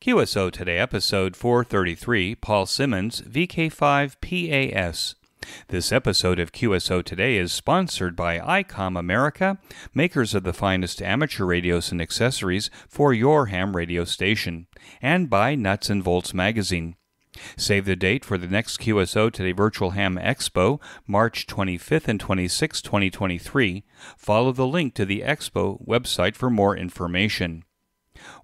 QSO Today, episode 433, Paul Simmonds VK5PAS. This episode of QSO Today is sponsored by ICOM America, makers of the finest amateur radios and accessories for your ham radio station, and by Nuts and Bolts magazine. Save the date for the next QSO Today Virtual Ham Expo, March 25th and 26th, 2023. Follow the link to the Expo website for more information.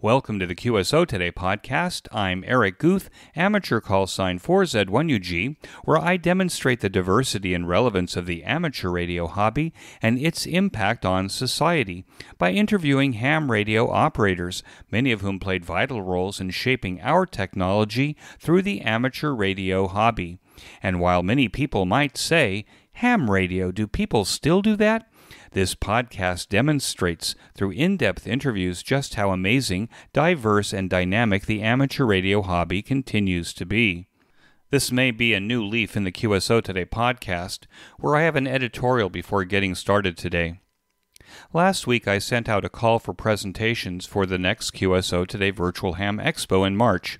Welcome to the QSO Today podcast. I'm Eric Guth, amateur call sign 4Z1UG, where I demonstrate the diversity and relevance of the amateur radio hobby and its impact on society by interviewing ham radio operators, many of whom played vital roles in shaping our technology through the amateur radio hobby. And while many people might say, ham radio, do people still do that? This podcast demonstrates through in-depth interviews just how amazing, diverse, and dynamic the amateur radio hobby continues to be. This may be a new leaf in the QSO Today podcast, where I have an editorial before getting started today. Last week I sent out a call for presentations for the next QSO Today Virtual Ham Expo in March.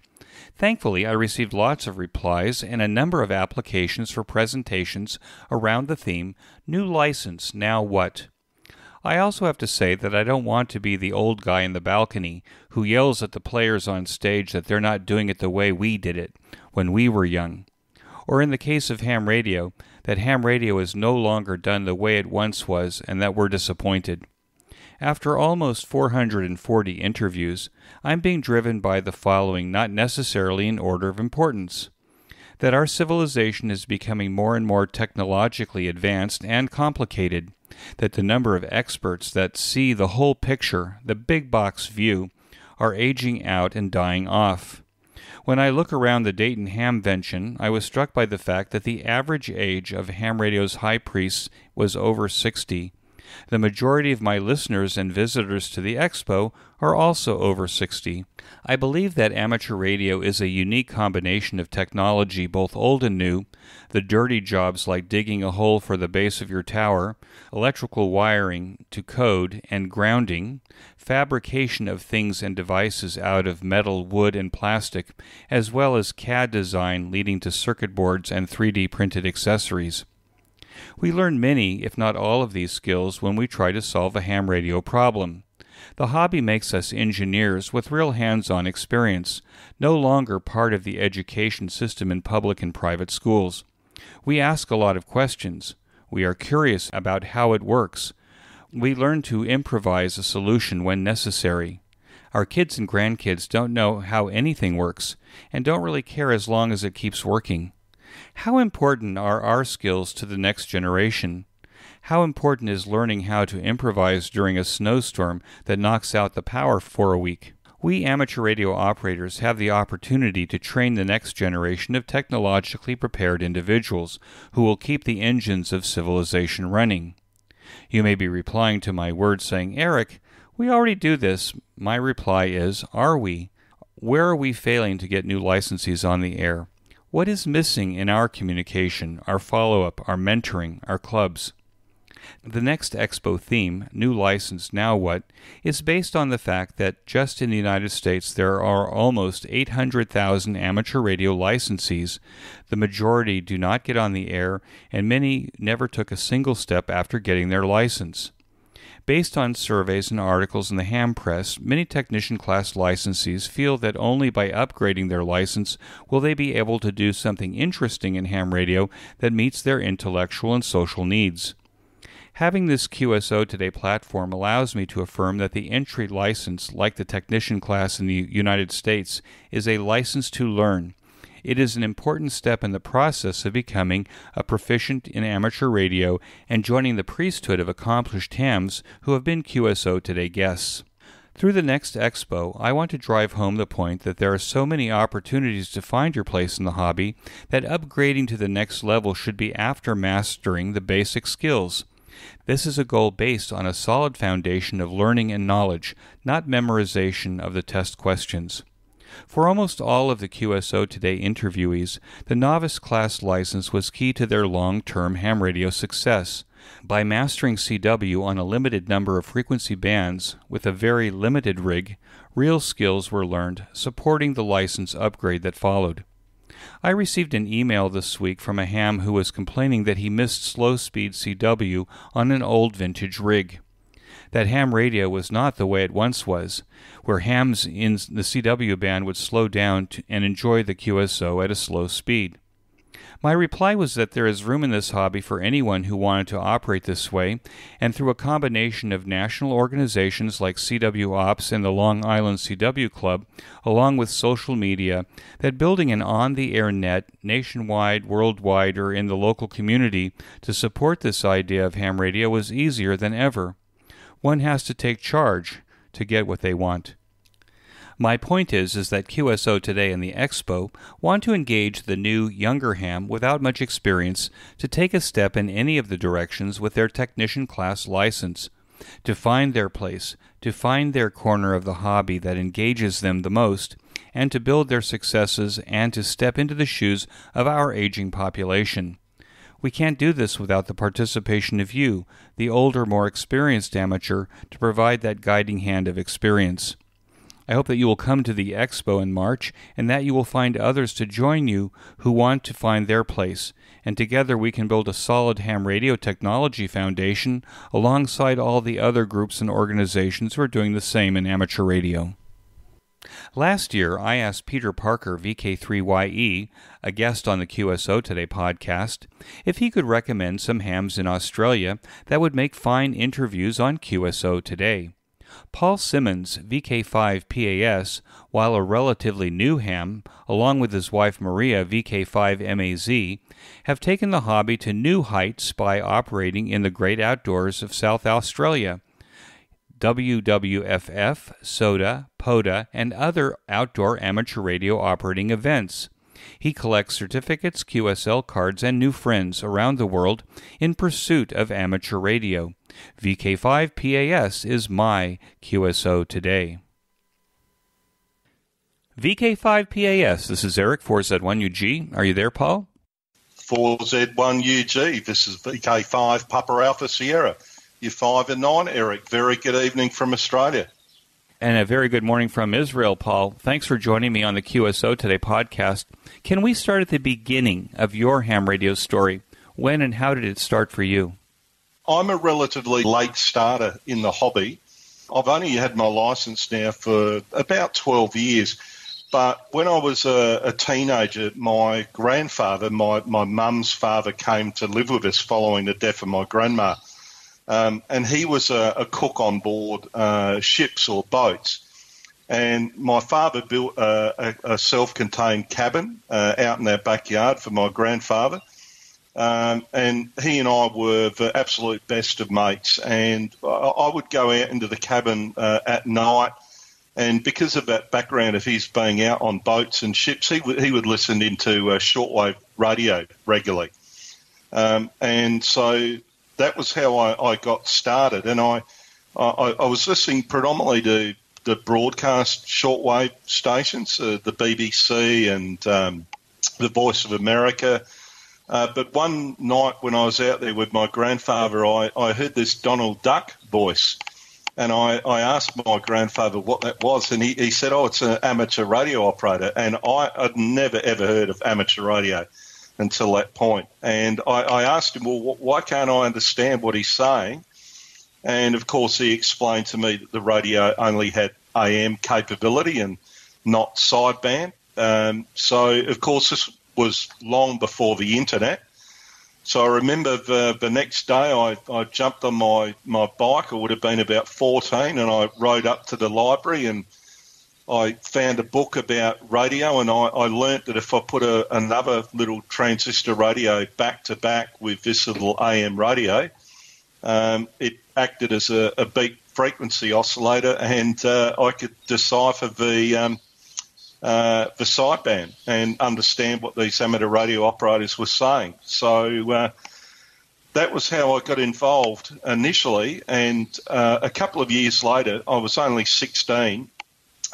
Thankfully, I received lots of replies and a number of applications for presentations around the theme, New License, Now What? I also have to say that I don't want to be the old guy in the balcony who yells at the players on stage that they're not doing it the way we did it when we were young. Or in the case of ham radio, that ham radio is no longer done the way it once was and that we're disappointed. After almost 440 interviews, I'm being driven by the following, not necessarily in order of importance. That our civilization is becoming more and more technologically advanced and complicated. That the number of experts that see the whole picture, the big box view, are aging out and dying off. When I look around the Dayton Hamvention, I was struck by the fact that the average age of ham radio's high priests was over 60. The majority of my listeners and visitors to the expo are also over 60. I believe that amateur radio is a unique combination of technology, both old and new, the dirty jobs like digging a hole for the base of your tower, electrical wiring to code and grounding, fabrication of things and devices out of metal, wood, and plastic, as well as CAD design leading to circuit boards and 3D printed accessories. We learn many, if not all of these skills when we try to solve a ham radio problem. The hobby makes us engineers with real hands-on experience, no longer part of the education system in public and private schools. We ask a lot of questions. We are curious about how it works. We learn to improvise a solution when necessary. Our kids and grandkids don't know how anything works, and don't really care as long as it keeps working. How important are our skills to the next generation? How important is learning how to improvise during a snowstorm that knocks out the power for a week? We amateur radio operators have the opportunity to train the next generation of technologically prepared individuals who will keep the engines of civilization running. You may be replying to my words saying, Eric, we already do this. My reply is, are we? Where are we failing to get new licensees on the air? What is missing in our communication, our follow-up, our mentoring, our clubs? The next Expo theme, New License, Now What?, is based on the fact that just in the United States there are almost 800,000 amateur radio licensees. The majority do not get on the air, and many never took a single step after getting their license. Based on surveys and articles in the ham press, many technician-class licensees feel that only by upgrading their license will they be able to do something interesting in ham radio that meets their intellectual and social needs. Having this QSO Today platform allows me to affirm that the entry license, like the technician class in the United States, is a license to learn. It is an important step in the process of becoming a proficient in amateur radio and joining the priesthood of accomplished hams who have been QSO Today guests. Through the next expo, I want to drive home the point that there are so many opportunities to find your place in the hobby that upgrading to the next level should be after mastering the basic skills. This is a goal based on a solid foundation of learning and knowledge, not memorization of the test questions. For almost all of the QSO Today interviewees, the novice class license was key to their long-term ham radio success. By mastering CW on a limited number of frequency bands with a very limited rig, Real skills were learned, supporting the license upgrade that followed. I received an email this week from a ham who was complaining that he missed slow-speed CW on an old vintage rig. That ham radio was not the way it once was, where hams in the CW band would slow down and enjoy the QSO at a slow speed. My reply was that there is room in this hobby for anyone who wanted to operate this way, and through a combination of national organizations like CW Ops and the Long Island CW Club, along with social media, that building an on-the-air net nationwide, worldwide, or in the local community to support this idea of ham radio was easier than ever. One has to take charge to get what they want. My point is that QSO Today and the Expo want to engage the new, younger ham without much experience to take a step in any of the directions with their technician class license, to find their place, to find their corner of the hobby that engages them the most, and to build their successes and to step into the shoes of our aging population. We can't do this without the participation of you, the older, more experienced amateur, to provide that guiding hand of experience. I hope that you will come to the Expo in March and that you will find others to join you who want to find their place, and together we can build a solid ham radio technology foundation alongside all the other groups and organizations who are doing the same in amateur radio. Last year, I asked Peter Parker, VK3YE, a guest on the QSO Today podcast, if he could recommend some hams in Australia that would make fine interviews on QSO Today. Paul Simmonds VK5PAS, while a relatively new ham, along with his wife Marija VK5MAZ, have taken the hobby to new heights by operating in the great outdoors of South Australia. WWFF, SOTA, POTA, and other outdoor amateur radio operating events. He collects certificates, QSL cards, and new friends around the world in pursuit of amateur radio. VK5PAS is my QSO Today. VK5PAS, this is Eric, 4Z1UG. Are you there, Paul? 4Z1UG, this is VK5 Papa Alpha Sierra. You're 5 and 9, Eric. Very good evening from Australia. And a very good morning from Israel, Paul. Thanks for joining me on the QSO Today podcast. Can we start at the beginning of your ham radio story? When and how did it start for you? I'm a relatively late starter in the hobby. I've only had my license now for about 12 years. But when I was a teenager, my grandfather, my mum's father, came to live with us following the death of my grandma. And he was a cook on board ships or boats. And my father built a self-contained cabin out in our backyard for my grandfather. And he and I were the absolute best of mates. And I would go out into the cabin at night. And because of that background of his being out on boats and ships, he would listen into shortwave radio regularly. And so that was how I got started. And I was listening predominantly to the broadcast shortwave stations, the BBC and the Voice of America. But one night when I was out there with my grandfather, I heard this Donald Duck voice. And I asked my grandfather what that was, and he said, oh, it's an amateur radio operator. And I'd never, ever heard of amateur radio until that point. And I asked him, well, why can't I understand what he's saying? And, of course, he explained to me that the radio only had AM capability and not sideband. So, of course, this was long before the internet. So I remember the next day I jumped on my bike. I would have been about 14, and I rode up to the library and I found a book about radio, and I learnt that if I put another little transistor radio back-to-back with this little AM radio, it acted as a beat frequency oscillator, and I could decipher the sideband and understand what these amateur radio operators were saying. So that was how I got involved initially, and a couple of years later, I was only 16.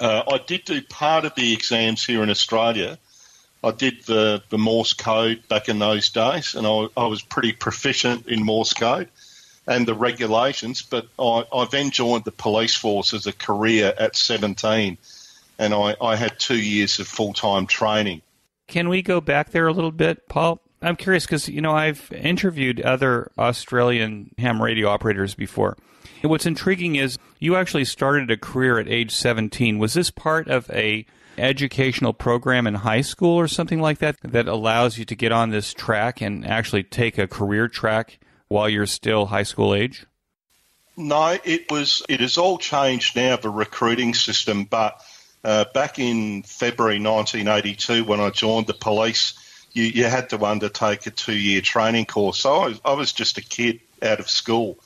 I did do part of the exams here in Australia. I did the Morse code back in those days, and I was pretty proficient in Morse code. and the regulations, but I then joined the police force as a career at 17, and I had 2 years of full-time training. Can we go back there a little bit, Paul? I'm curious because, I've interviewed other Australian ham radio operators before. And what's intriguing is you actually started a career at age 17. Was this part of a educational program in high school or something like that that allows you to get on this track and actually take a career track while you're still high school age? No, it has all changed now, the recruiting system, but back in February 1982 when I joined the police, you had to undertake a 2-year training course. So I was just a kid out of school,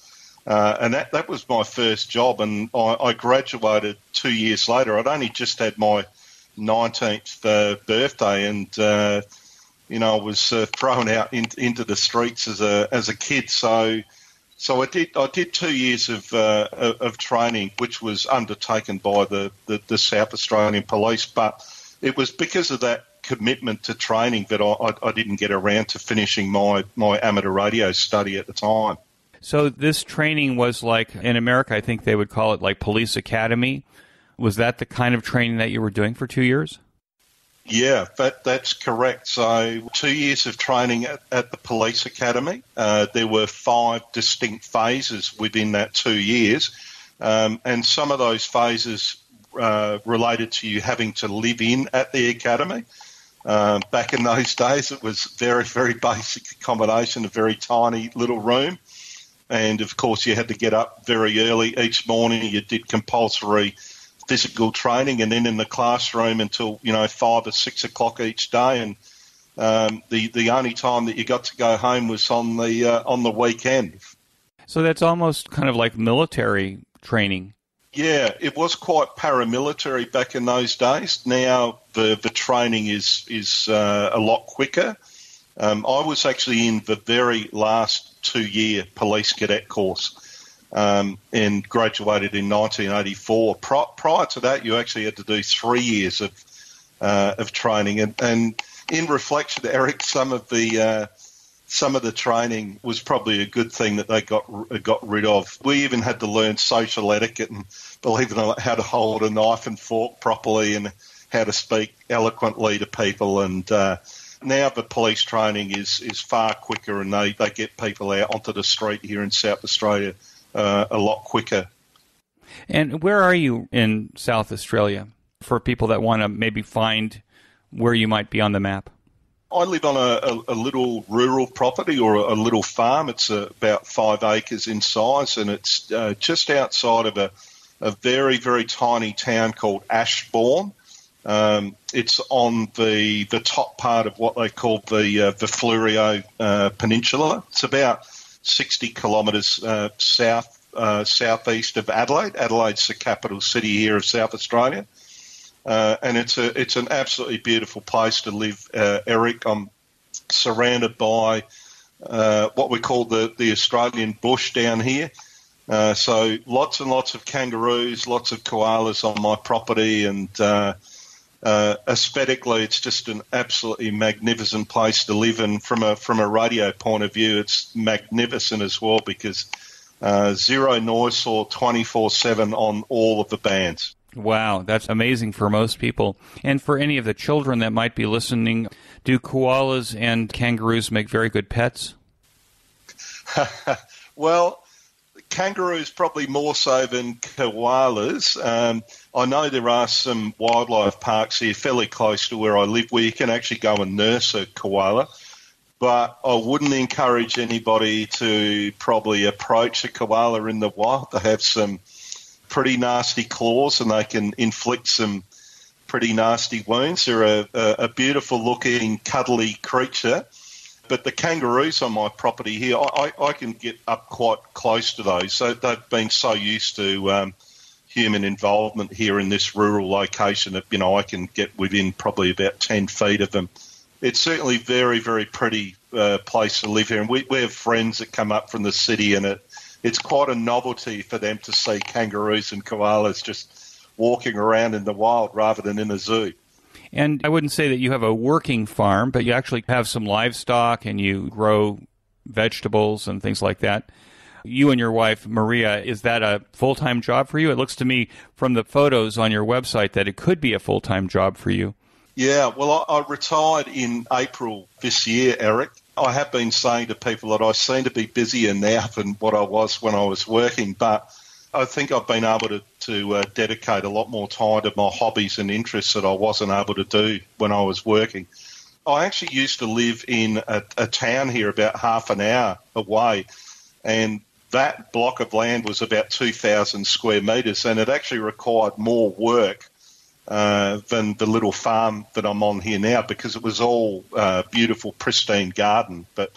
and that was my first job, and I graduated 2 years later. I'd only just had my 19th birthday, and I was thrown out into the streets as a kid. So I did 2 years of training, which was undertaken by the South Australian Police. But it was because of that commitment to training that I didn't get around to finishing my amateur radio study at the time. So this training was like, in America, I think they would call it like police academy. Was that the kind of training that you were doing for 2 years? Yeah, that's correct. So 2 years of training at the police academy. There were 5 distinct phases within that 2 years, and some of those phases related to you having to live in at the academy. Back in those days, it was very, very basic accommodation, a very tiny little room. And, of course, you had to get up very early each morning. You did compulsory physical training, and then in the classroom until 5 or 6 o'clock each day, and the only time that you got to go home was on the weekend. So that's almost kind of like military training. Yeah, it was quite paramilitary back in those days. Now the training is a lot quicker. I was actually in the very last 2-year police cadet course. And graduated in 1984. Prior to that, you actually had to do 3 years of training. And in reflection, Eric, some of the training was probably a good thing that they got rid of. We even had to learn social etiquette and, believe it or not, how to hold a knife and fork properly and how to speak eloquently to people. And now the police training is far quicker, and they get people out onto the street here in South Australia a lot quicker. And where are you in South Australia for people that want to maybe find where you might be on the map? I live on a little rural property or a little farm. It's about 5 acres in size, and it's just outside of a very, very tiny town called Ashbourne. It's on the top part of what they call the Fleurieu Peninsula. It's about 60 kilometres southeast of Adelaide. Adelaide's the capital city here of South Australia, and it's an absolutely beautiful place to live, Eric. I'm surrounded by what we call the Australian bush down here. So lots and lots of kangaroos, lots of koalas on my property, and aesthetically, it's just an absolutely magnificent place to live. And from a radio point of view, it's magnificent as well because zero noise or 24/7 on all of the bands. Wow, that's amazing for most people. And for any of the children that might be listening, do koalas and kangaroos make very good pets? Well, kangaroos probably more so than koalas. I know there are some wildlife parks here fairly close to where I live where you can actually go and nurse a koala, but I wouldn't encourage anybody to probably approach a koala in the wild. They have some pretty nasty claws and they can inflict some pretty nasty wounds. They're a beautiful looking, cuddly creature. But the kangaroos on my property here, I can get up quite close to those. So they've been so used to human involvement here in this rural location that, I can get within probably about 10 feet of them. It's certainly very, very pretty place to live here. And we have friends that come up from the city, and it's quite a novelty for them to see kangaroos and koalas just walking around in the wild rather than in a zoo. And I wouldn't say that you have a working farm, but you actually have some livestock and you grow vegetables and things like that. You and your wife, Marija, is that a full-time job for you? It looks to me from the photos on your website that it could be a full-time job for you. Yeah, well, I retired in April this year, Eric. I have been saying to people that I seem to be busier now than what I was when I was working, but I think I've been able to dedicate a lot more time to my hobbies and interests that I wasn't able to do when I was working. I actually used to live in a town here about half an hour away, and that block of land was about 2,000 square metres, and it actually required more work than the little farm that I'm on here now, because it was all beautiful, pristine garden. But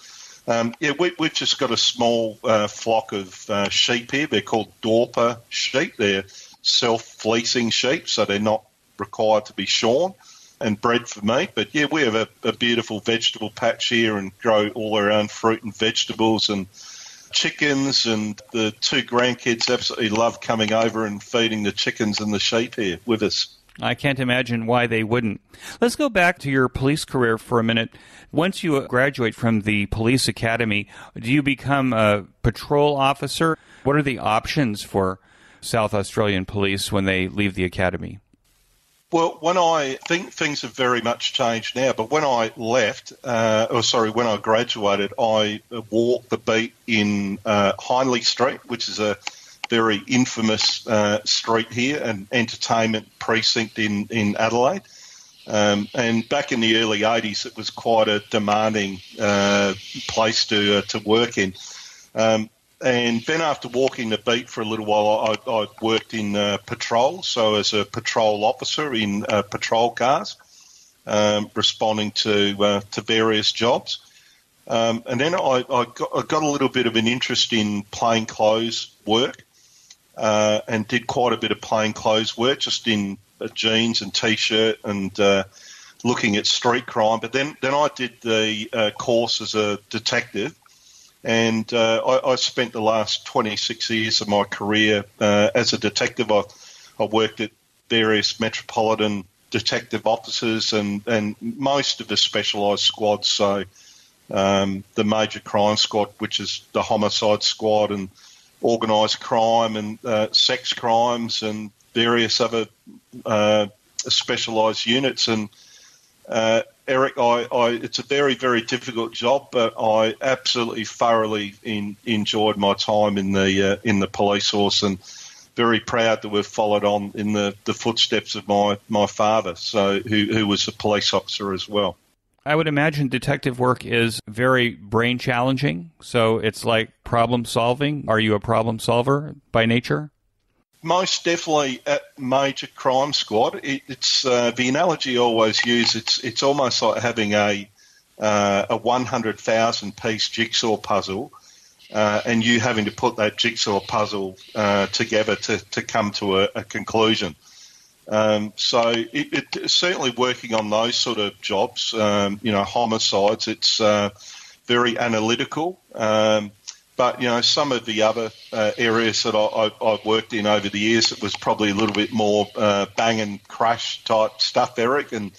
we've just got a small flock of sheep here. They're called Dorper sheep. They're self-fleecing sheep, so they're not required to be shorn and bred for meat. But yeah, we have a beautiful vegetable patch here and grow all our own fruit and vegetables and chickens, and the two grandkids absolutely love coming over and feeding the chickens and the sheep here with us. I can't imagine why they wouldn't. Let's go back to your police career for a minute. Once you graduate from the police academy, do you become a patrol officer? What are the options for South Australian police when they leave the academy? Well, when I think things have very much changed now, but when I left, when I graduated, I walked the beat in Hindley Street, which is a very infamous street here, an entertainment precinct in Adelaide. And back in the early 80s, it was quite a demanding place to work in. And then after walking the beat for a little while, I worked in patrol, so as a patrol officer in patrol cars, responding to various jobs. And then I got a little bit of an interest in plainclothes work, and did quite a bit of plainclothes work, just in jeans and T-shirt and looking at street crime. But then I did the course as a detective. And I spent the last 26 years of my career as a detective. I worked at various metropolitan detective offices and most of the specialised squads. So the major crime squad, which is the homicide squad, and organised crime and sex crimes and various other specialised units. And Eric, it's a very, very difficult job, but I absolutely thoroughly enjoyed my time in the police force, and very proud that we've followed on in the footsteps of my father, so who was a police officer as well. I would imagine detective work is very brain challenging, so it's like problem solving. Are you a problem solver by nature? Most definitely at Major Crime Squad. It's the analogy I always use. It's almost like having a 100,000 piece jigsaw puzzle, and you having to put that jigsaw puzzle together to come to a conclusion. So it certainly working on those sort of jobs, homicides. It's very analytical. But, some of the other areas that I've worked in over the years, it was probably a little bit more bang and crash type stuff, Eric, and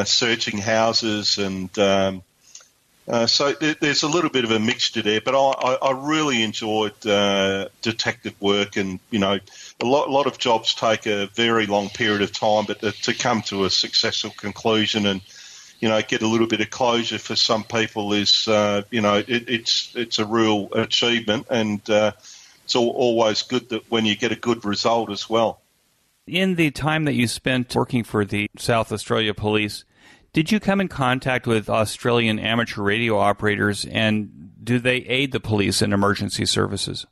searching houses. And so there's a little bit of a mixture there. But I really enjoyed detective work. And, a lot of jobs take a very long period of time, but to come to a successful conclusion and get a little bit of closure for some people is, it's a real achievement, and it's always good that when you get a good result as well. In the time that you spent working for the South Australia Police, did you come in contact with Australian amateur radio operators, and do they aid the police in emergency services?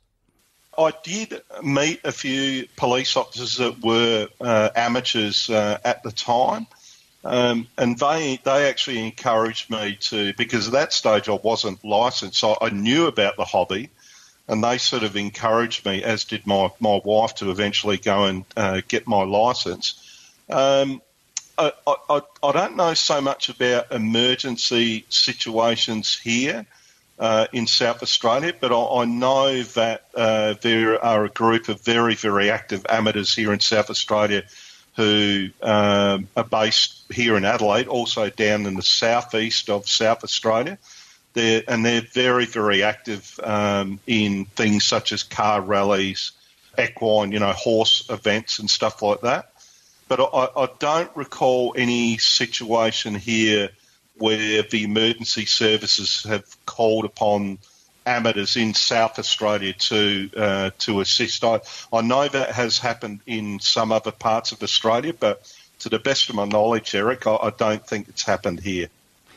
I did meet a few police officers that were amateurs at the time. And they actually encouraged me to, because at that stage I wasn't licensed, so I knew about the hobby, and they sort of encouraged me, as did my wife, to eventually go and get my license. I don't know so much about emergency situations here in South Australia, but I know that there are a group of very, very active amateurs here in South Australia who are based here in Adelaide, also down in the southeast of South Australia. They're very, very active in things such as car rallies, equine, horse events and stuff like that. But I don't recall any situation here where the emergency services have called upon amateurs in South Australia to assist. I know that has happened in some other parts of Australia, but to the best of my knowledge, Eric, I don't think it's happened here.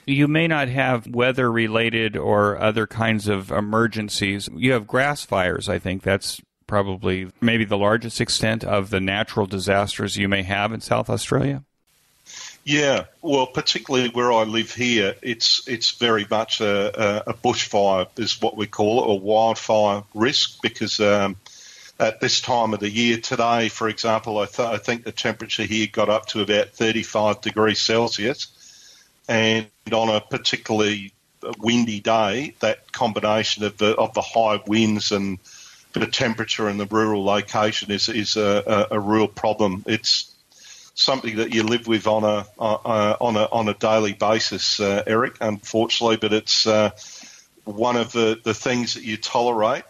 You may not have weather-related or other kinds of emergencies. You have grass fires, I think. That's probably maybe the largest extent of the natural disasters you may have in South Australia. Yeah, well, particularly where I live here, it's very much a bushfire is what we call it, or wildfire risk, because at this time of the year today, for example, I think the temperature here got up to about 35 degrees Celsius. And on a particularly windy day, that combination of the high winds and the temperature in the rural location is a real problem. It's something that you live with on a daily basis, Eric, unfortunately, but it's one of the things that you tolerate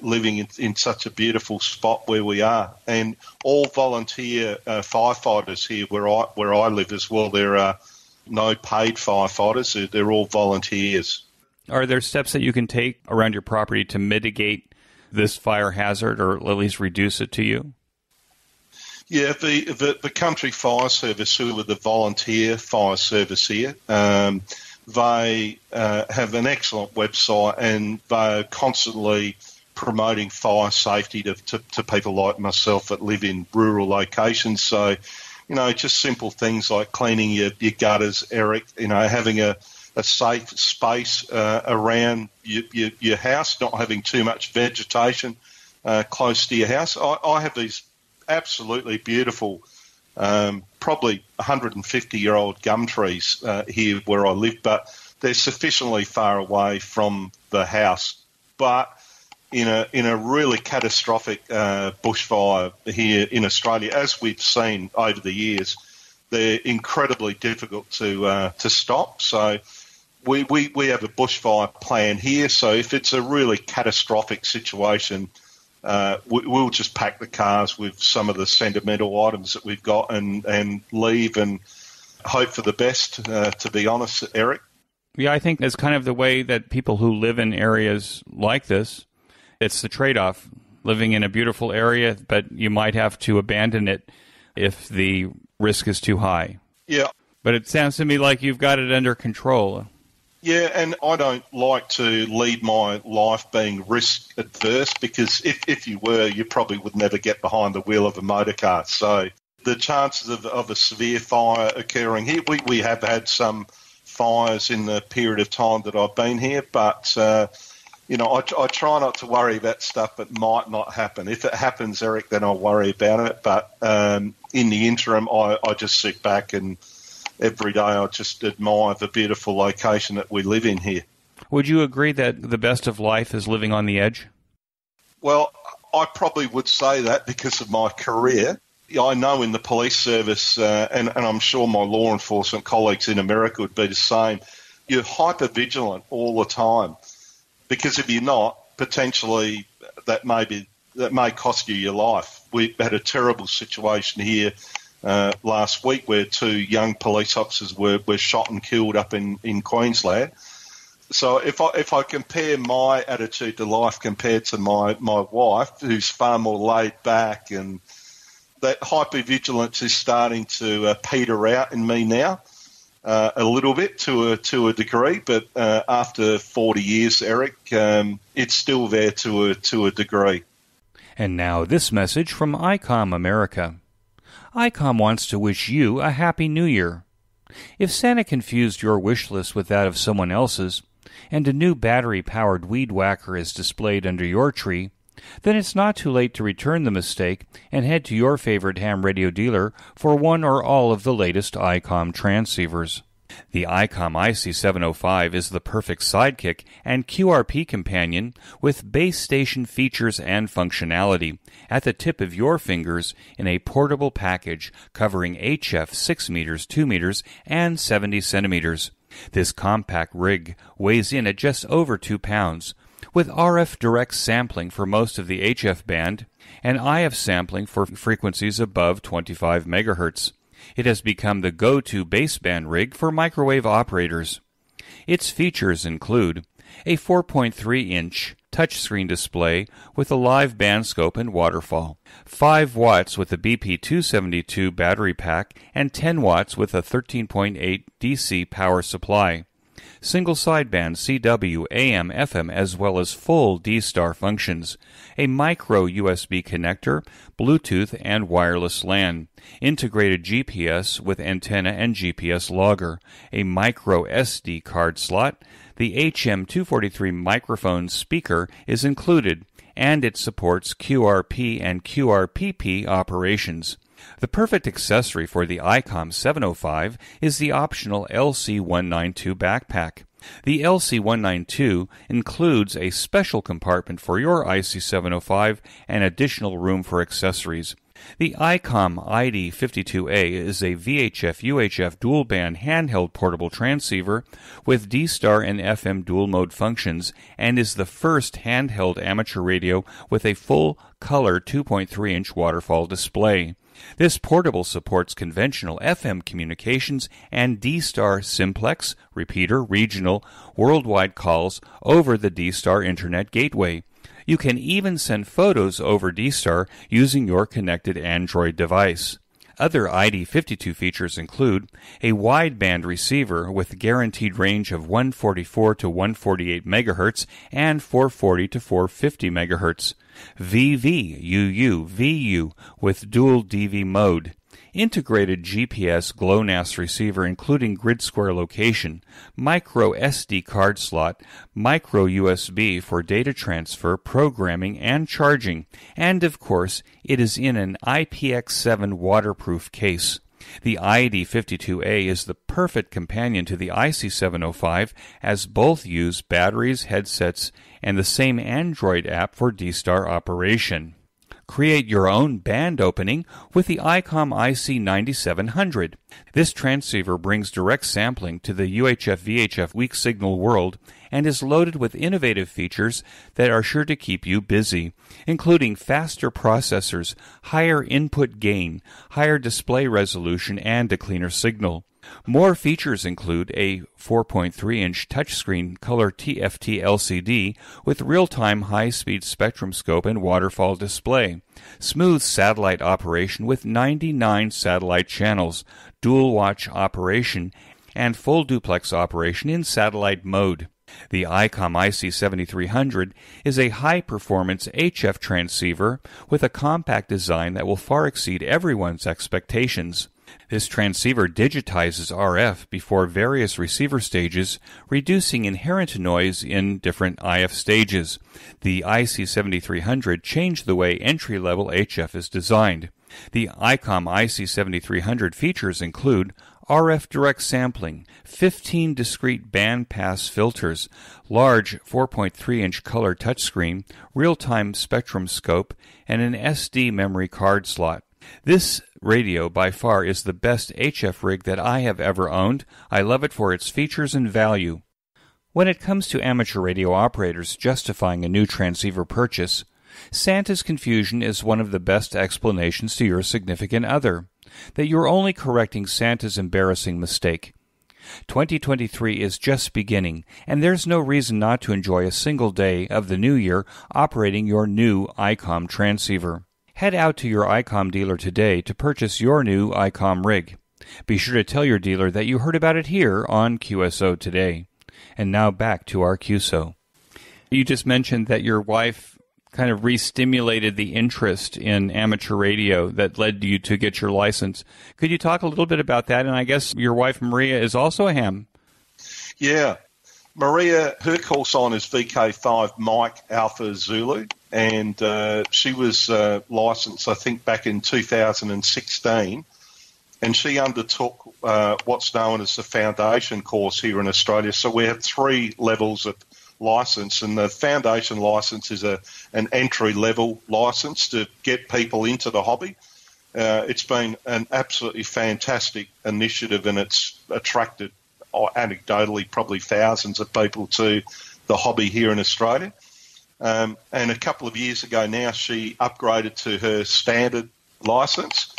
living in such a beautiful spot where we are. And all volunteer firefighters here where I live as well, there are no paid firefighters. They're all volunteers. Are there steps that you can take around your property to mitigate this fire hazard or at least reduce it to you? Yeah, the Country Fire Service, who are the volunteer fire service here, they have an excellent website and they're constantly promoting fire safety to people like myself that live in rural locations. So, just simple things like cleaning your gutters, Eric, having a safe space around your house, not having too much vegetation close to your house. I have these absolutely beautiful, probably 150-year-old gum trees here where I live, but they're sufficiently far away from the house. But in a really catastrophic bushfire here in Australia, as we've seen over the years, they're incredibly difficult to stop. So we have a bushfire plan here. So if it's a really catastrophic situation, we'll just pack the cars with some of the sentimental items that we've got and leave and hope for the best, to be honest, Eric. Yeah, I think that's kind of the way that people who live in areas like this, it's the trade-off, living in a beautiful area, but you might have to abandon it if the risk is too high. Yeah. But it sounds to me like you've got it under control. Yeah, and I don't like to lead my life being risk adverse, because if you were, you probably would never get behind the wheel of a motor car. So the chances of a severe fire occurring here, we have had some fires in the period of time that I've been here, but I try not to worry about stuff that might not happen. If it happens, Eric, then I'll worry about it. But in the interim, I just sit back and every day I just admire the beautiful location that we live in here. Would you agree that the best of life is living on the edge? Well, I probably would say that because of my career. I know in the police service, and I'm sure my law enforcement colleagues in America would be the same, you're hyper-vigilant all the time. Because if you're not, potentially that may cost you your life. We had a terrible situation here last week where 2 young police officers were shot and killed up in Queensland. So if I compare my attitude to life compared to my wife, who's far more laid back, and that hypervigilance is starting to peter out in me now. A little bit to a degree, but after 40 years, Eric, it's still there to a degree. And now this message from ICOM America. ICOM wants to wish you a Happy New Year. If Santa confused your wish list with that of someone else's, and a new battery-powered weed whacker is displayed under your tree, then it's not too late to return the mistake and head to your favorite ham radio dealer for one or all of the latest ICOM transceivers. The ICOM IC705 is the perfect sidekick and QRP companion with base station features and functionality at the tip of your fingers in a portable package covering HF 6 meters, 2 meters, and 70 centimeters. This compact rig weighs in at just over 2 pounds, with RF direct sampling for most of the HF band and IF sampling for frequencies above 25 MHz. It has become the go-to baseband rig for microwave operators. Its features include a 4.3-inch touchscreen display with a live band scope and waterfall, 5 watts with a BP272 battery pack, and 10 watts with a 13.8 DC power supply, single sideband CW, AM, FM, as well as full D-Star functions, a micro USB connector, Bluetooth, and wireless LAN, integrated GPS with antenna and GPS logger, a micro SD card slot. The HM243 microphone speaker is included, and it supports QRP and QRPP operations. The perfect accessory for the ICOM 705 is the optional LC192 backpack. The LC192 includes a special compartment for your IC705 and additional room for accessories. The ICOM ID52A is a VHF-UHF dual-band handheld portable transceiver with D-Star and FM dual-mode functions and is the first handheld amateur radio with a full-color 2.3-inch waterfall display. This portable supports conventional FM communications and D-Star simplex, repeater, regional, worldwide calls over the D-Star Internet Gateway. You can even send photos over D-Star using your connected Android device. Other ID52 features include a wideband receiver with guaranteed range of 144 to 148 MHz and 440 to 450 MHz, VV, UU, VU with dual DV mode, integrated GPS GLONASS receiver including grid square location, micro SD card slot, micro USB for data transfer, programming, and charging, and of course, it is in an IPX7 waterproof case. The ID52A is the perfect companion to the IC705 as both use batteries, headsets, and the same Android app for D-Star operation. Create your own band opening with the ICOM IC9700. This transceiver brings direct sampling to the UHF-VHF weak signal world and is loaded with innovative features that are sure to keep you busy, including faster processors, higher input gain, higher display resolution, and a cleaner signal. More features include a 4.3-inch touchscreen color TFT LCD with real-time high-speed spectrum scope and waterfall display, smooth satellite operation with 99 satellite channels, dual-watch operation, and full duplex operation in satellite mode. The ICOM IC7300 is a high-performance HF transceiver with a compact design that will far exceed everyone's expectations. This transceiver digitizes RF before various receiver stages, reducing inherent noise in different IF stages. The IC7300 changed the way entry-level HF is designed. The ICOM IC7300 features include RF direct sampling, 15 discrete band pass filters, large 4.3-inch color touchscreen, real-time spectrum scope, and an SD memory card slot. This radio by far is the best HF rig that I have ever owned. I love it for its features and value. When it comes to amateur radio operators justifying a new transceiver purchase, Santa's confusion is one of the best explanations to your significant other, that you're only correcting Santa's embarrassing mistake. 2023 is just beginning, and there's no reason not to enjoy a single day of the new year operating your new ICOM transceiver. Head out to your ICOM dealer today to purchase your new ICOM rig. Be sure to tell your dealer that you heard about it here on QSO Today. And now back to our QSO. You just mentioned that your wife kind of re-stimulated the interest in amateur radio that led you to get your license. Could you talk a little bit about that? And I guess your wife, Marija, is also a ham. Yeah. Marija, her call sign is VK5 Mike Alpha Zulu, and she was licensed, I think, back in 2016, and she undertook what's known as the foundation course here in Australia. So we have 3 levels of license, and the foundation license is an entry-level license to get people into the hobby. It's been an absolutely fantastic initiative, and it's attracted anecdotally, probably thousands of people to the hobby here in Australia. And a couple of years ago now, she upgraded to her standard licence.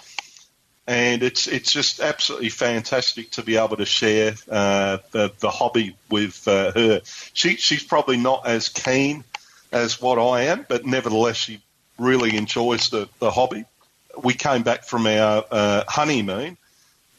And it's just absolutely fantastic to be able to share the hobby with her. She's probably not as keen as what I am, but nevertheless, she really enjoys the hobby. We came back from our honeymoon,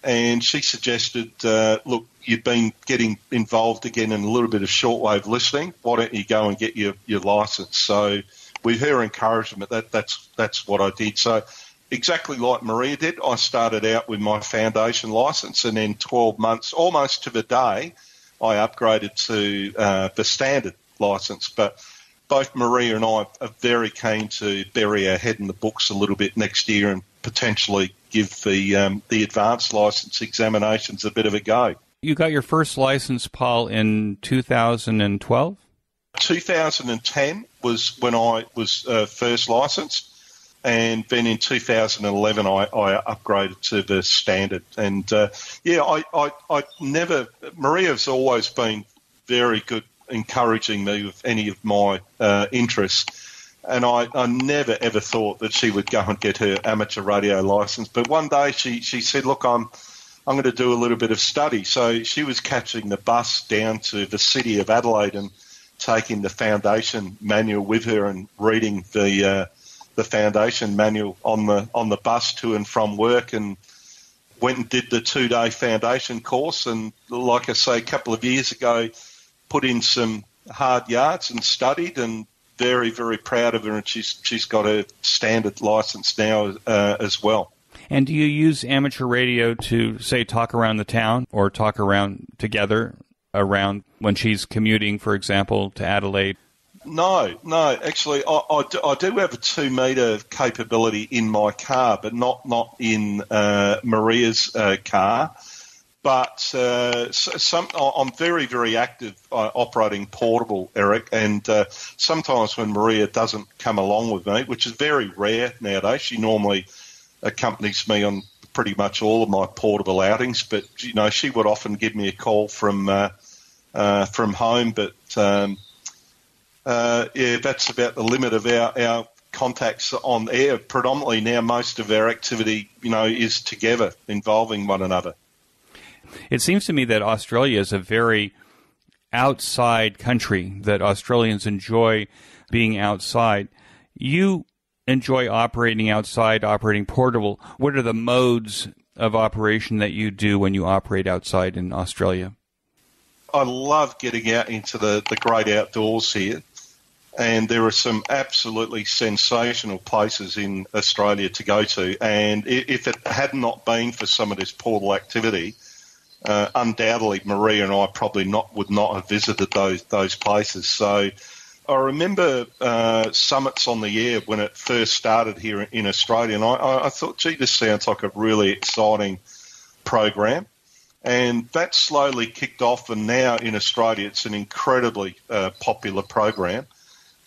and she suggested, look, you've been getting involved again in a little bit of shortwave listening. Why don't you go and get your licence? So with her encouragement, that's what I did. So exactly like Marija did, I started out with my foundation licence, and then 12 months, almost to the day, I upgraded to the standard licence. But both Marija and I are very keen to bury our head in the books a little bit next year and potentially give the advanced licence examinations a bit of a go. You got your first license, Paul, in 2012? 2010 was when I was first licensed. And then in 2011, I upgraded to the standard. And, I never... Marija's always been very good encouraging me with any of my interests. And I never, ever thought that she would go and get her amateur radio licence. But one day she said, look, I'm going to do a little bit of study. So she was catching the bus down to the city of Adelaide and taking the foundation manual with her and reading the foundation manual on the bus to and from work, and went and did the 2-day foundation course. And like I say, a couple of years ago, put in some hard yards and studied, and very, very proud of her. And she's got a standard license now as well. And do you use amateur radio to, say, talk around the town or talk around together around when she's commuting, for example, to Adelaide? No. Actually, I do have a 2-metre capability in my car, but not in Marija's car. But I'm very, very active operating portable, Eric, and sometimes when Marija doesn't come along with me, which is very rare nowadays, she normally accompanies me on pretty much all of my portable outings, but, she would often give me a call from home, but... that's about the limit of our contacts on air. Predominantly now, most of our activity, is together, involving one another. It seems to me that Australia is a very outside country, that Australians enjoy being outside. You enjoy operating outside, operating portable. What are the modes of operation that you do when you operate outside in Australia? I love getting out into the great outdoors here. And there are some absolutely sensational places in Australia to go to. And if it had not been for some of this portal activity, undoubtedly Marija and I probably would not have visited those places. So I remember Summits on the Air when it first started here in Australia. And I thought, gee, this sounds like a really exciting program. And that slowly kicked off. And now in Australia, it's an incredibly popular program.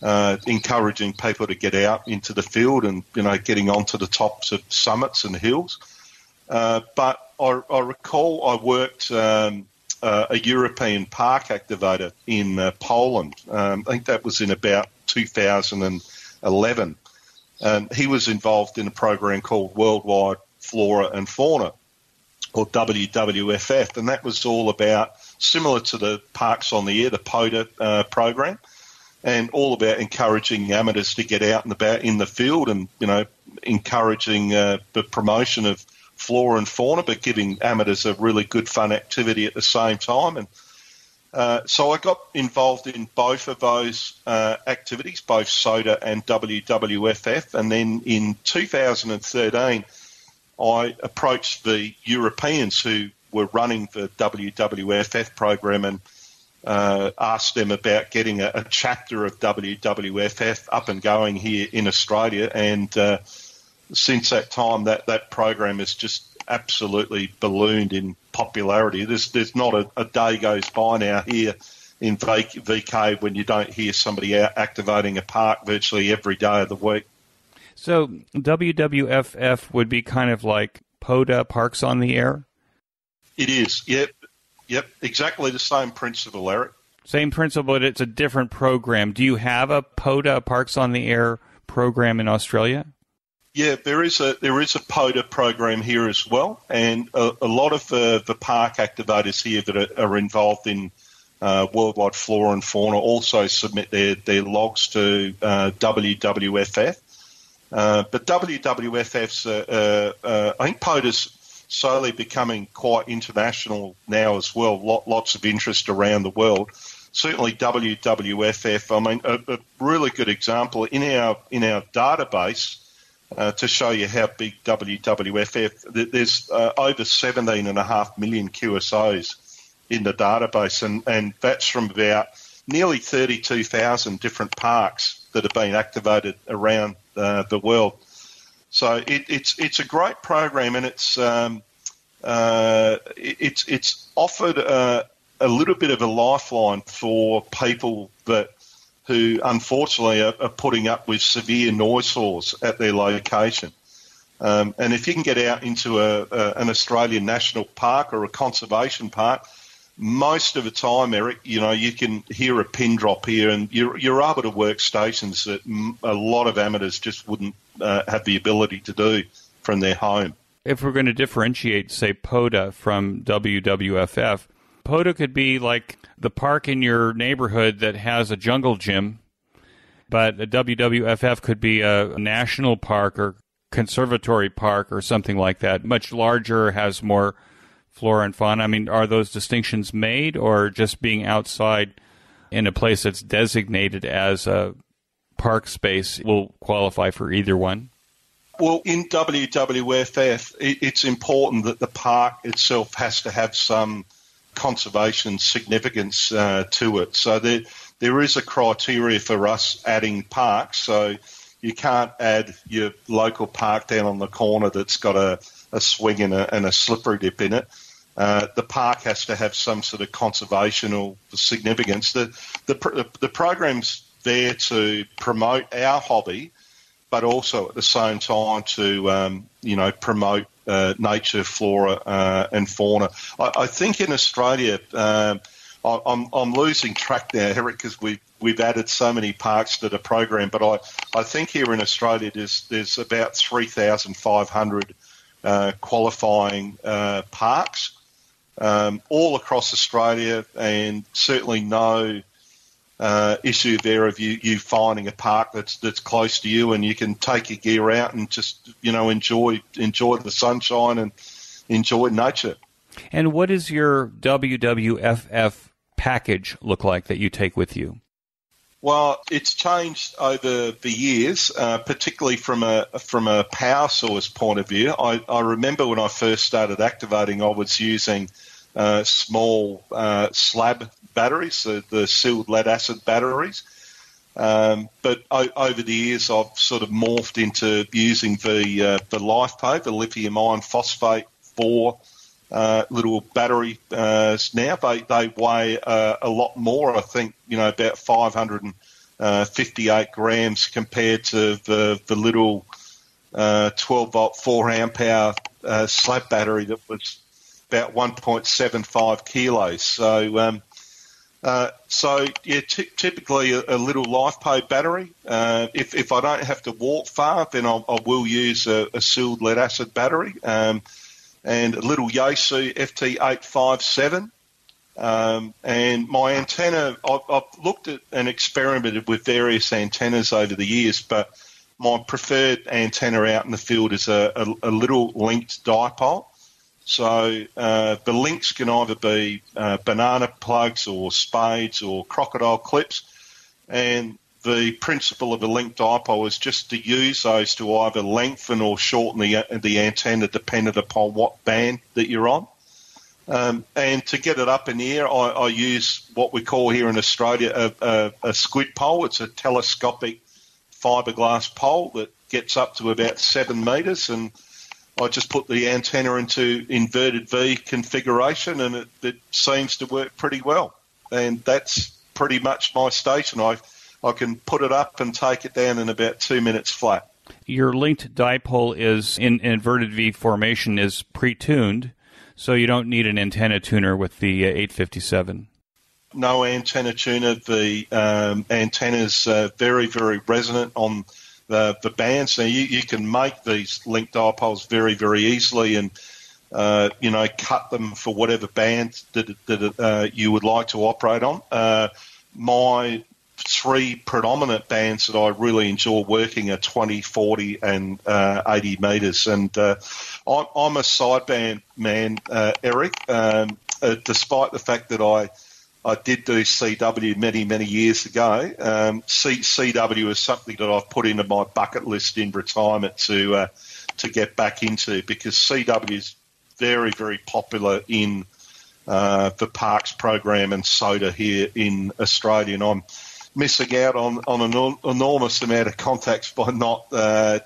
Encouraging people to get out into the field and, getting onto the tops of summits and hills. But I recall I worked a European park activator in Poland. I think that was in about 2011. He was involved in a program called Worldwide Flora and Fauna, or WWFF, and that was all about, similar to the Parks on the Air, the POTA program, and all about encouraging amateurs to get out and about in the field and, encouraging the promotion of flora and fauna, but giving amateurs a really good fun activity at the same time. And so I got involved in both of those activities, both SOTA and WWFF. And then in 2013, I approached the Europeans who were running the WWFF program and asked them about getting a chapter of WWFF up and going here in Australia. And since that time, that program has just absolutely ballooned in popularity. There's not a day goes by now here in VK when you don't hear somebody out activating a park virtually every day of the week. So WWFF would be kind of like POTA, Parks on the Air? It is, yep. Yep, exactly the same principle, Eric. Same principle, but it's a different program. Do you have a POTA, Parks on the Air program in Australia? Yeah, there is a POTA program here as well, and a lot of the park activators here that are involved in worldwide flora and fauna also submit their logs to WWFF. But WWFF's, I think POTA's slowly becoming quite international now as well. Lots of interest around the world. Certainly WWFF. I mean, a really good example in our database to show you how big WWFF. There's over 17.5 million QSOs in the database, and that's from about nearly 32,000 different parks that have been activated around the world. So it's a great program, and it's offered a little bit of a lifeline for people who unfortunately are putting up with severe noise floors at their location. And if you can get out into an Australian national park or a conservation park, most of the time, Eric, you can hear a pin drop here, and you're able to work stations that a lot of amateurs just wouldn't have the ability to do from their home. If we're going to differentiate, say, POTA from WWFF, POTA could be like the park in your neighborhood that has a jungle gym, but a WWFF could be a national park or conservatory park or something like that, much larger, has more flora and fauna. I mean, are those distinctions made, or just being outside in a place that's designated as a park space will qualify for either one? Well, in WWFF, it's important that the park itself has to have some conservation significance to it. So there is a criteria for us adding parks. So you can't add your local park down on the corner that's got a swing and a slippery dip in it. The park has to have some sort of conservational significance. The program's there to promote our hobby, but also at the same time to promote nature, flora, and fauna. I think in Australia, I'm losing track now, Eric, because we've added so many parks to the program. But I think here in Australia there's about 3,500 qualifying parks all across Australia, and certainly no issue there of you finding a park that's close to you, and you can take your gear out and just enjoy the sunshine and enjoy nature. And what does your WWFF package look like that you take with you? Well, it's changed over the years, particularly from a power source point of view. I remember when I first started activating, I was using small slab batteries, the sealed lead acid batteries. But over the years, I've sort of morphed into using the LifePo, the lithium iron phosphate 4 little battery now. They weigh a lot more, I think, about 558 grams compared to the little 12-volt 4-amp-hour slab battery that was about 1.75 kilos. So typically a little LifePo battery. If I don't have to walk far, then I will use a sealed lead acid battery. And a little Yaesu FT857. And my antenna, I've looked at and experimented with various antennas over the years, but my preferred antenna out in the field is a little linked dipole. So the links can either be banana plugs or spades or crocodile clips, and the principle of a linked dipole is just to use those to either lengthen or shorten the antenna dependent upon what band that you're on. And to get it up in the air, I use what we call here in Australia a squid pole. It's a telescopic fiberglass pole that gets up to about 7 metres, and I just put the antenna into inverted V configuration, and it seems to work pretty well. And that's pretty much my station. I can put it up and take it down in about 2 minutes flat. Your linked dipole is in inverted V formation is pre-tuned, So you don't need an antenna tuner with the 857? No antenna tuner. The antenna's very, very resonant on the bands. Now, you can make these link dipoles very, very easily and, cut them for whatever band that you would like to operate on. My three predominant bands that I really enjoy working are 20, 40 and 80 metres. And I'm a sideband man, Eric, despite the fact that I did do CW many, many years ago. CW is something that I've put into my bucket list in retirement to get back into, because CW is very, very popular in the Parks program and SOTA here in Australia, and I'm missing out on an enormous amount of contacts by not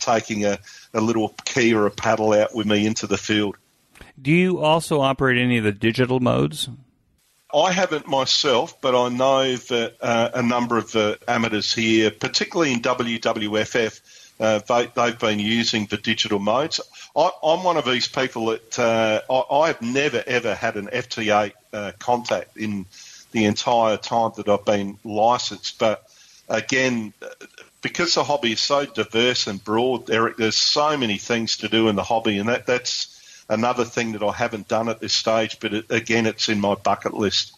taking a little key or a paddle out with me into the field. Do you also operate any of the digital modes? I haven't myself, but I know that a number of the amateurs here, particularly in WWFF, they've been using the digital modes. I'm one of these people that I've never, ever had an FT8 contact in the entire time that I've been licensed. But again, because the hobby is so diverse and broad, Eric, there's so many things to do in the hobby, and that's another thing that I haven't done at this stage, but again, it's in my bucket list.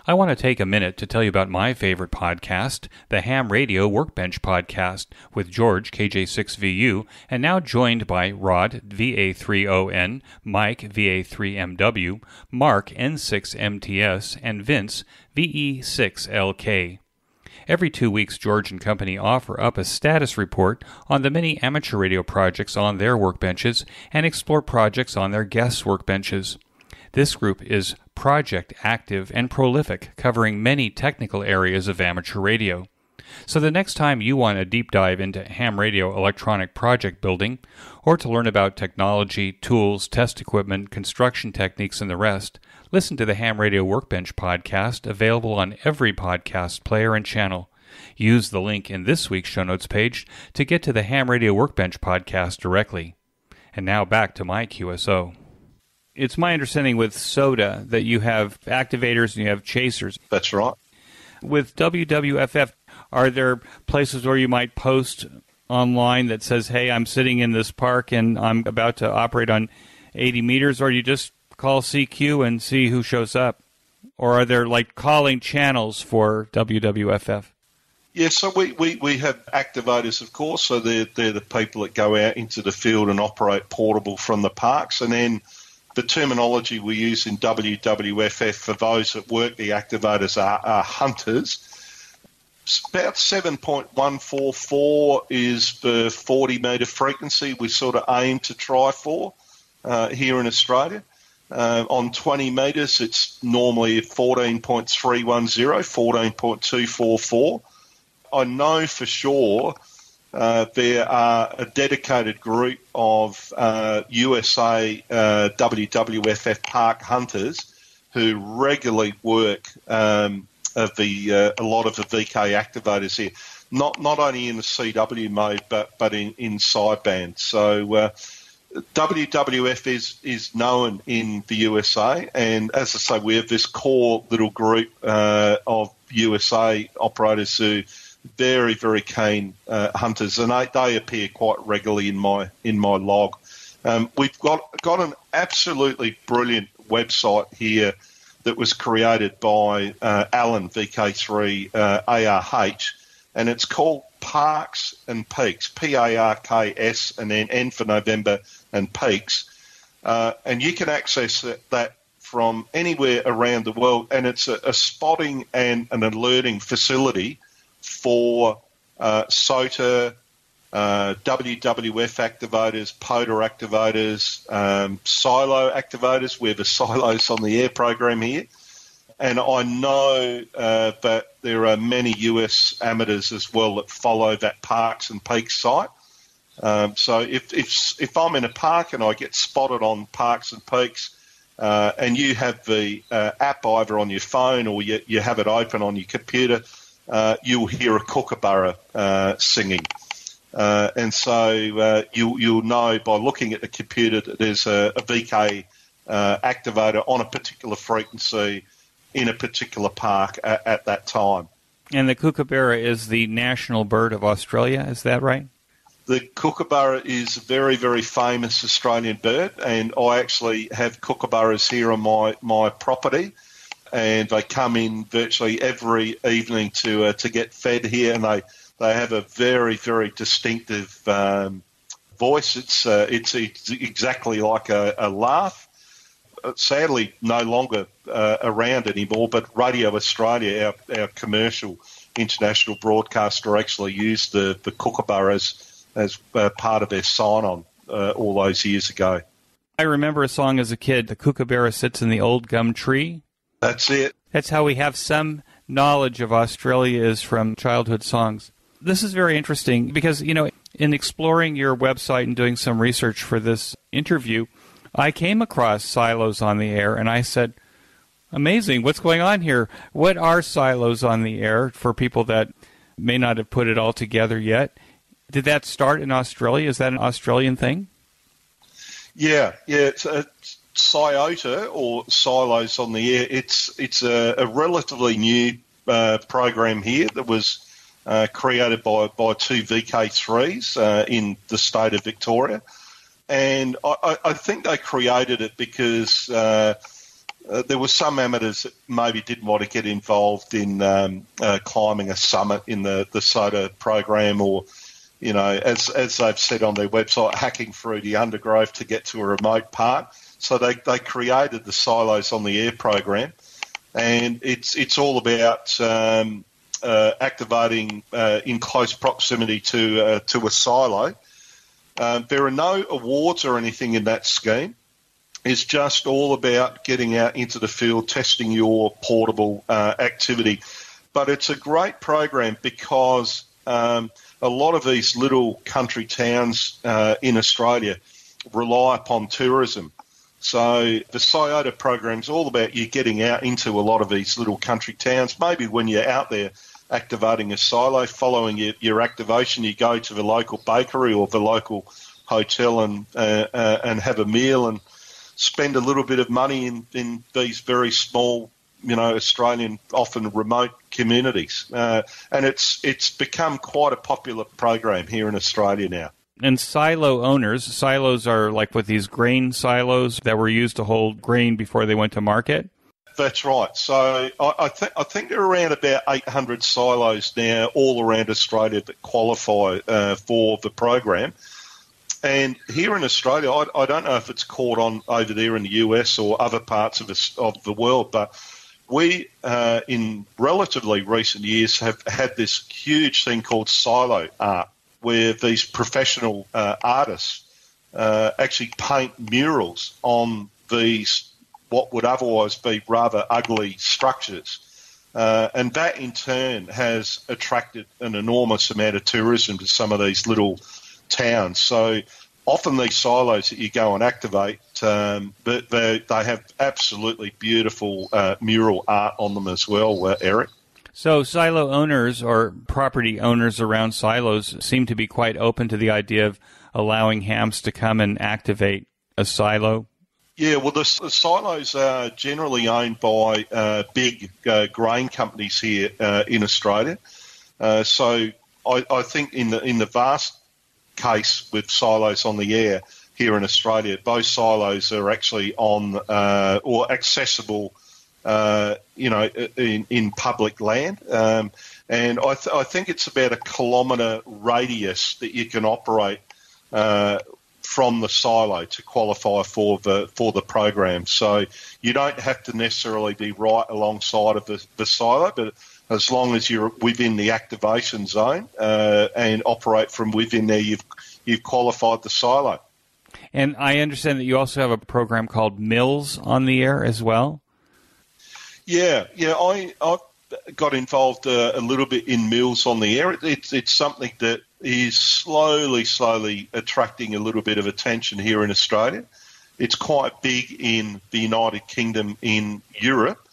I want to take a minute to tell you about my favorite podcast, the Ham Radio Workbench Podcast, with George, KJ6VU, and now joined by Rod, VA3ON, Mike, VA3MW, Mark, N6MTS, and Vince, VE6LK. Every 2 weeks, George and company offer up a status report on the many amateur radio projects on their workbenches and explore projects on their guests' workbenches. This group is project active and prolific, covering many technical areas of amateur radio. So the next time you want a deep dive into ham radio electronic project building, or to learn about technology, tools, test equipment, construction techniques, and the rest, listen to the Ham Radio Workbench podcast, available on every podcast player and channel. Use the link in this week's show notes page to get to the Ham Radio Workbench podcast directly. And now back to my QSO. It's my understanding with SOTA that you have activators and you have chasers. That's right. With WWFF, are there places where you might post online that says, hey, I'm sitting in this park and I'm about to operate on 80 meters, or you just call CQ and see who shows up? Or are there like calling channels for WWFF? Yeah, so we have activators, of course, so they're the people that go out into the field and operate portable from the parks. And then the terminology we use in WWFF for those that work the activators are hunters. About 7.144 is the 40-metre frequency we sort of aim to try for here in Australia. On 20 metres, it's normally 14.310, 14.244. I know for sure there are a dedicated group of USA WWFF park hunters who regularly work a lot of the VK activators here, not only in the CW mode but in sideband. So WWF is known in the USA, and as I say, we have this core little group of USA operators who very, very keen hunters, and they appear quite regularly in my log. We've got an absolutely brilliant website here that was created by Alan VK3 ARH, and it's called Parks and Peaks, PARKS, and then N for November and Peaks, and you can access that from anywhere around the world, and it's a spotting and an alerting facility for SOTA, WWF activators, POTA activators, silo activators. We have a silos on the air program here. And I know that there are many US amateurs as well that follow that Parks and Peaks site. So if I'm in a park and I get spotted on Parks and Peaks, and you have the app either on your phone or you have it open on your computer, you'll hear a kookaburra singing. And so you'll know by looking at the computer that there's a VK activator on a particular frequency in a particular park at that time. And the kookaburra is the national bird of Australia, is that right? The kookaburra is a very, very famous Australian bird, and I actually have kookaburras here on my property, and they come in virtually every evening to get fed here, and they have a very, very distinctive voice. It's exactly like a laugh. Sadly, no longer around anymore, but Radio Australia, our commercial international broadcaster, actually used the kookaburra as part of their sign-on all those years ago. I remember a song as a kid, "The Kookaburra Sits in the Old Gum Tree." That's it. That's how we have some knowledge of Australia, is from childhood songs. This is very interesting because, in exploring your website and doing some research for this interview, I came across Silos on the Air, and I said, amazing, what's going on here? What are Silos on the Air for people that may not have put it all together yet? Did that start in Australia? Is that an Australian thing? Yeah. It's SOTA, or Silos on the Air. It's a relatively new program here that was created by two VK3s in the state of Victoria. And I think they created it because there were some amateurs that maybe didn't want to get involved in climbing a summit in the SOTA program, or, as they've said on their website, hacking through the undergrowth to get to a remote part. So they created the Silos on the Air program, and it's all about activating in close proximity to a silo. There are no awards or anything in that scheme. It's just all about getting out into the field, testing your portable activity. But it's a great program because a lot of these little country towns in Australia rely upon tourism. So the SOTA program is all about you getting out into a lot of these little country towns. Maybe when you're out there activating a silo, following your activation, you go to the local bakery or the local hotel and have a meal and spend a little bit of money in these very small, Australian, often remote communities. And it's become quite a popular program here in Australia now. And silos are like with these grain silos that were used to hold grain before they went to market? That's right. So I think there are around about 800 silos now all around Australia that qualify for the program. And here in Australia, I don't know if it's caught on over there in the US or other parts of the world, but we, in relatively recent years, have had this huge thing called silo art, where these professional artists actually paint murals on these what would otherwise be rather ugly structures. And that in turn has attracted an enormous amount of tourism to some of these little towns. So often these silos that you go and activate, they have absolutely beautiful mural art on them as well, Eric. So silo owners or property owners around silos seem to be quite open to the idea of allowing hams to come and activate a silo. Yeah, well, the silos are generally owned by big grain companies here in Australia. So I think in the vast case with Silos on the Air here in Australia, both silos are actually on or accessible, in public land. And I think it's about a kilometre radius that you can operate from the silo to qualify for the program. So you don't have to necessarily be right alongside of the silo, but as long as you're within the activation zone and operate from within there, you've qualified the silo. And I understand that you also have a program called Mills on the Air as well. Yeah. I've got involved a little bit in Mills on the Air. It's something that is slowly attracting a little bit of attention here in Australia. It's quite big in the United Kingdom, in Europe,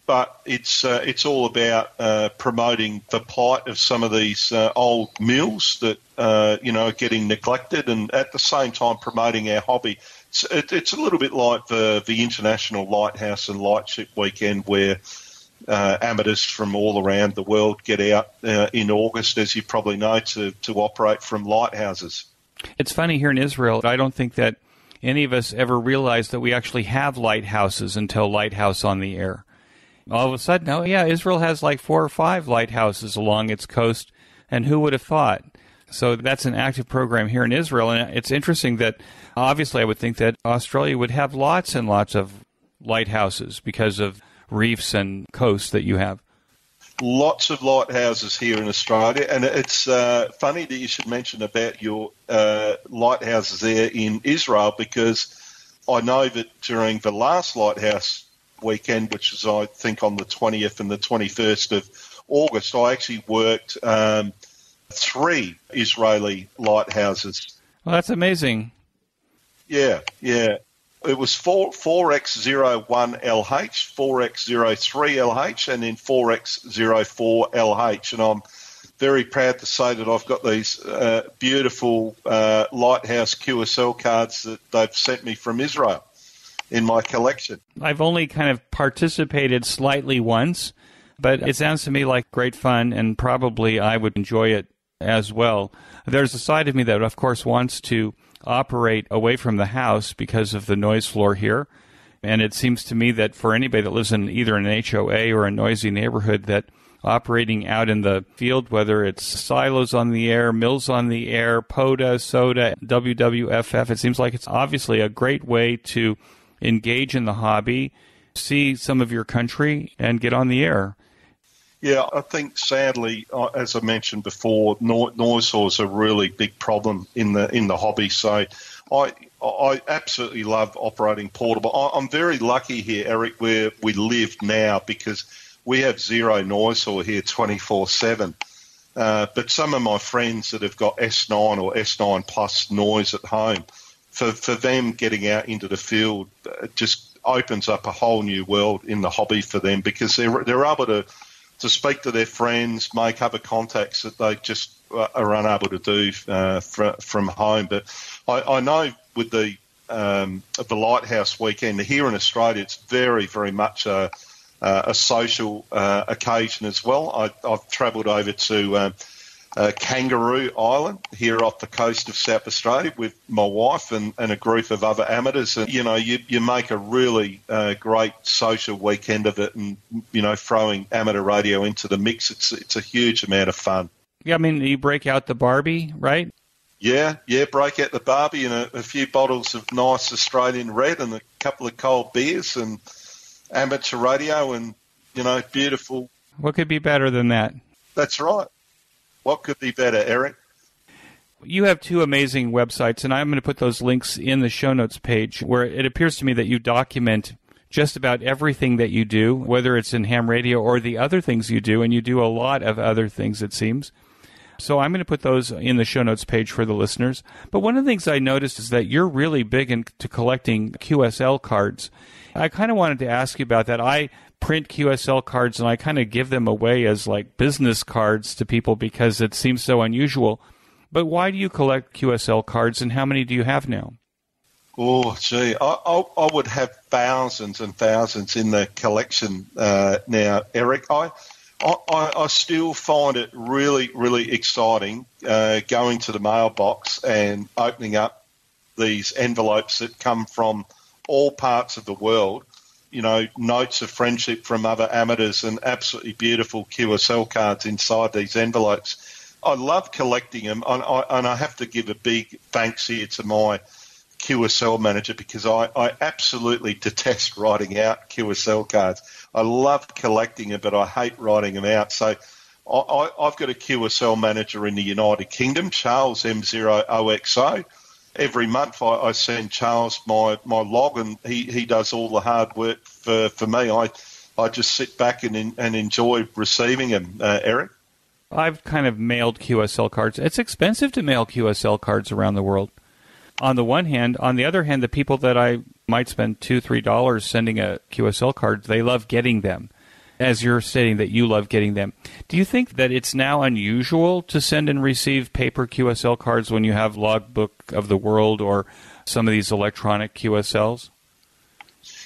but it's all about promoting the plight of some of these old mills that are getting neglected, and at the same time promoting our hobby It's a little bit like the International Lighthouse and Lightship Weekend, where amateurs from all around the world get out in August, as you probably know, to operate from lighthouses. It's funny, here in Israel, I don't think that any of us ever realized that we actually have lighthouses until Lighthouse on the Air. All of a sudden, oh yeah, Israel has like 4 or 5 lighthouses along its coast, and who would have thought? So that's an active program here in Israel, and it's interesting that obviously I would think that Australia would have lots and lots of lighthouses because of reefs and coasts that you have. Lots of lighthouses here in Australia, and it's funny that you should mention about your lighthouses there in Israel, because I know that during the last lighthouse weekend, which is I think on the 20th and the 21st of August, I actually worked 3 Israeli lighthouses. Well, that's amazing. Yeah. It was 4x01LH, 4x03LH, and then 4x04LH. And I'm very proud to say that I've got these beautiful Lighthouse QSL cards that they've sent me from Israel in my collection. I've only kind of participated slightly once, but it sounds to me like great fun, and probably I would enjoy it as well. There's a side of me that, of course, wants to operate away from the house because of the noise floor here. And it seems to me that for anybody that lives in either an HOA or a noisy neighborhood, that operating out in the field, whether it's silos on the air, mills on the air, POTA, SOTA, WWFF, it seems like it's obviously a great way to engage in the hobby, see some of your country, and get on the air. Yeah, I think sadly, as I mentioned before, noise floor is a really big problem in the hobby. So I absolutely love operating portable. I'm very lucky here, Eric, where we live now, because we have zero noise floor here 24/7. But some of my friends that have got S9 or S9 plus noise at home, for them getting out into the field just opens up a whole new world in the hobby for them, because they're able to speak to their friends, make other contacts that they just are unable to do from home. But I know with the Lighthouse weekend here in Australia, it's very, very much a social occasion as well. I've travelled over to Kangaroo Island here off the coast of South Australia with my wife and a group of other amateurs, and you make a really great social weekend of it, and throwing amateur radio into the mix, it's a huge amount of fun. Yeah, I mean, you break out the Barbie, right? Yeah, break out the Barbie and a few bottles of nice Australian red and a couple of cold beers and amateur radio, and beautiful. What could be better than that? That's right. What could be better, Eric? You have 2 amazing websites, and I'm going to put those links in the show notes page, where it appears to me that you document just about everything that you do, whether it's in ham radio or the other things you do, and you do a lot of other things, it seems. So I'm going to put those in the show notes page for the listeners. But one of the things I noticed is that you're really big into collecting QSL cards. I kind of wanted to ask you about that. I print QSL cards, and I kind of give them away as like business cards to people because it seems so unusual. But why do you collect QSL cards, and how many do you have now? Oh, gee, I would have thousands and thousands in the collection now, Eric. I still find it really, really exciting going to the mailbox and opening up these envelopes that come from all parts of the world. Notes of friendship from other amateurs and absolutely beautiful QSL cards inside these envelopes. I love collecting them, and I have to give a big thanks here to my QSL manager, because I absolutely detest writing out QSL cards. I love collecting them, but I hate writing them out. So I've got a QSL manager in the United Kingdom, Charles M0OXO. Every month I send Charles my log, and he does all the hard work for me. I just sit back and enjoy receiving them, Eric. I've kind of mailed QSL cards. It's expensive to mail QSL cards around the world. On the one hand. On the other hand, the people that I might spend $2, $3 sending a QSL card, they love getting them, as you're stating that you love getting them. Do you think that it's now unusual to send and receive paper QSL cards when you have Logbook of the World or some of these electronic QSLs?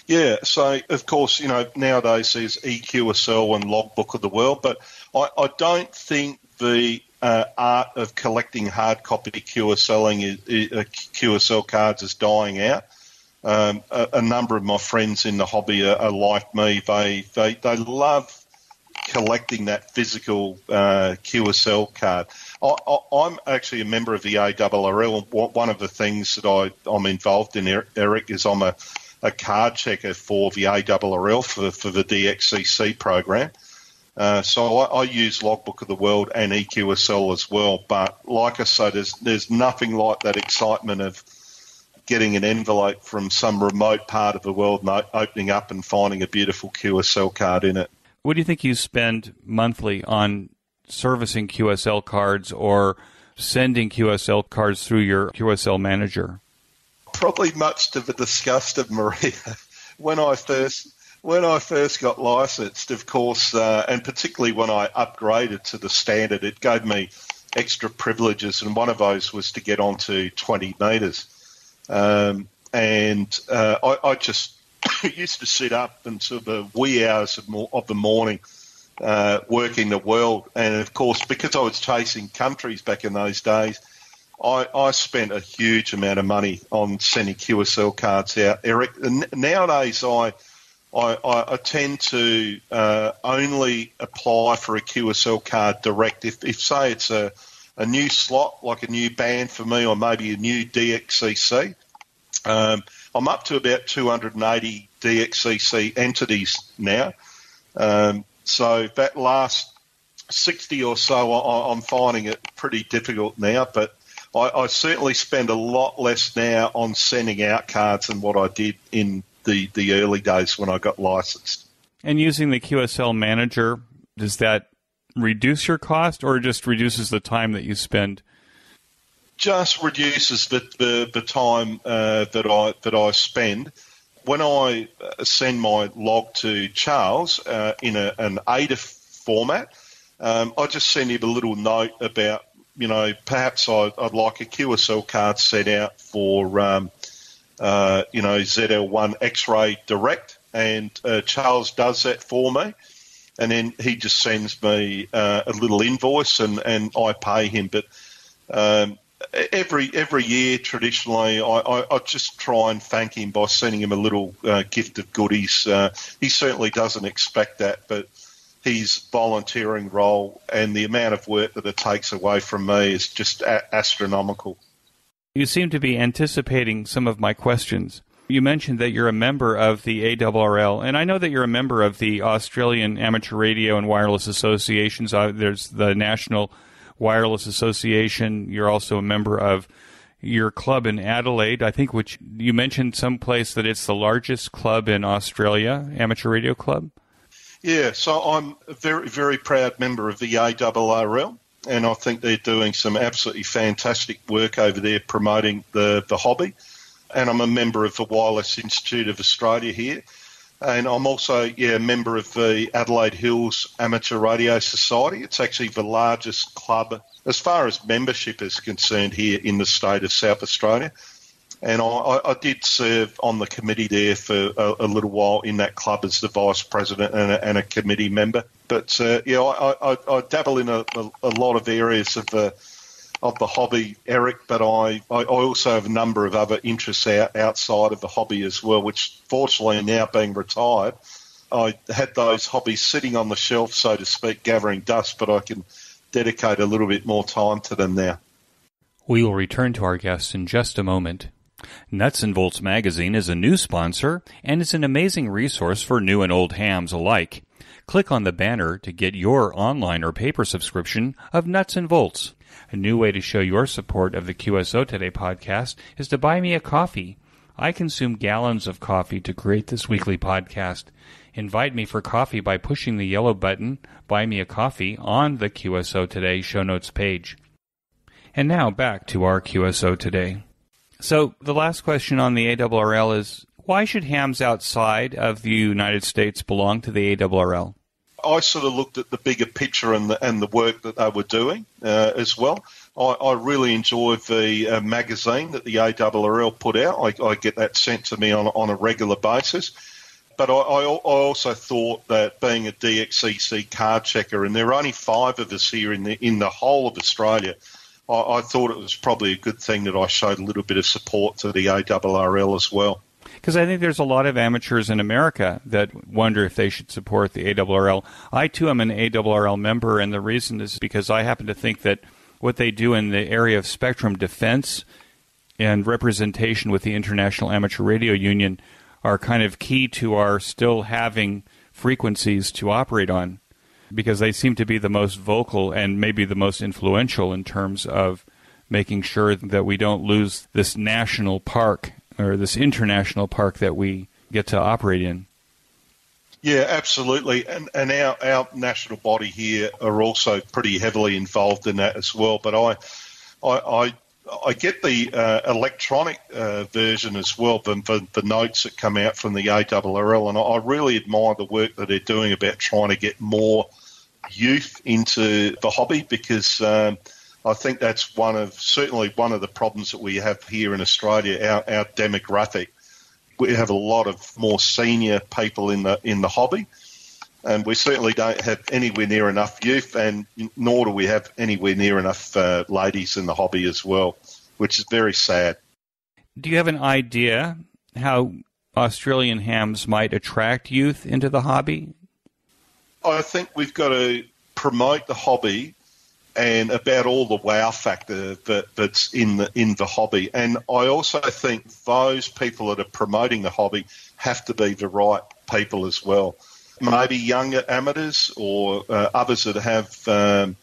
Yeah, so of course, nowadays there's eQSL and Logbook of the World, but I don't think the art of collecting hard copy QSL cards is dying out. A number of my friends in the hobby are like me. They love collecting that physical QSL card. I'm actually a member of the ARRL. One of the things that I'm involved in, Eric, is I'm a card checker for the ARRL for the DXCC program. So I use Logbook of the World and eQSL as well. But like I say, there's nothing like that excitement of getting an envelope from some remote part of the world and opening up and finding a beautiful QSL card in it. What do you think you spend monthly on servicing QSL cards or sending QSL cards through your QSL manager? Probably much to the disgust of Marija. When I first got licensed, of course, and particularly when I upgraded to the standard, it gave me extra privileges, and one of those was to get onto 20 metres. I just used to sit up until the wee hours of the morning working the world. And, of course, because I was chasing countries back in those days, I spent a huge amount of money on sending QSL cards out, Eric. And nowadays, I tend to only apply for a QSL card direct. If say, it's a new slot, like a new band for me, or maybe a new DXCC, I'm up to about 280 DXCC entities now. So that last 60 or so, I'm finding it pretty difficult now, but I certainly spend a lot less now on sending out cards than what I did in the early days when I got licensed. And using the QSL manager, does that reduce your cost or just reduces the time that you spend? Just reduces the time that I spend. When I send my log to Charles in an ADA format, I just send him a little note about, perhaps I'd like a QSL card sent out for, ZL1 X-Ray Direct, and Charles does that for me. And then he just sends me a little invoice and I pay him. But every year, traditionally, I just try and thank him by sending him a little gift of goodies. He certainly doesn't expect that, but his volunteering role and the amount of work that it takes away from me is just astronomical. You seem to be anticipating some of my questions. You mentioned that you're a member of the ARRL, and I know that you're a member of the Australian Amateur Radio and Wireless Associations. There's the National Wireless Association. You're also a member of your club in Adelaide, I think, which you mentioned someplace that it's the largest club in Australia, Amateur Radio Club. Yeah, so I'm a very, very proud member of the ARRL, and I think they're doing some absolutely fantastic work over there promoting the hobby. And I'm a member of the Wireless Institute of Australia here. And I'm also a member of the Adelaide Hills Amateur Radio Society. It's actually the largest club as far as membership is concerned here in the state of South Australia. And I did serve on the committee there for a little while in that club as the vice president and a committee member. But, I dabble in a lot of areas of the hobby, Eric, but I also have a number of other interests outside of the hobby as well, which fortunately now being retired, I had those hobbies sitting on the shelf, so to speak, gathering dust, but I can dedicate a little bit more time to them now. We will return to our guests in just a moment. Nuts and Bolts Magazine is a new sponsor and is an amazing resource for new and old hams alike. Click on the banner to get your online or paper subscription of Nuts and Bolts. A new way to show your support of the QSO Today podcast is to buy me a coffee. I consume gallons of coffee to create this weekly podcast. Invite me for coffee by pushing the yellow button, Buy Me a Coffee, on the QSO Today show notes page. And now back to our QSO Today. So the last question on the ARRL is, why should hams outside of the United States belong to the ARRL? I sort of looked at the bigger picture and the work that they were doing as well. I really enjoy the magazine that the ARRL put out. I get that sent to me on a regular basis. But I also thought that being a DXCC card checker, and there are only 5 of us here in the whole of Australia, I thought it was probably a good thing that I showed a little bit of support to the ARRL as well. Because I think there's a lot of amateurs in America that wonder if they should support the ARRL. I, too, am an ARRL member, and the reason is because I happen to think that what they do in the area of spectrum defense and representation with the International Amateur Radio Union are kind of key to our still having frequencies to operate on, because they seem to be the most vocal and maybe the most influential in terms of making sure that we don't lose this national park or this international park that we get to operate in. Yeah, absolutely. And our national body here are also pretty heavily involved in that as well. But I get the electronic version as well, the notes that come out from the ARRL, and I really admire the work that they're doing about trying to get more youth into the hobby, because I think that's certainly one of the problems that we have here in Australia, our demographic. We have a lot of more senior people in the hobby, and we certainly don't have anywhere near enough youth, and nor do we have anywhere near enough ladies in the hobby as well, which is very sad. Do you have an idea how Australian hams might attract youth into the hobby? I think we've got to promote the hobby and about all the wow factor that's in the hobby. And I also think those people that are promoting the hobby have to be the right people as well. Maybe younger amateurs or others that have, an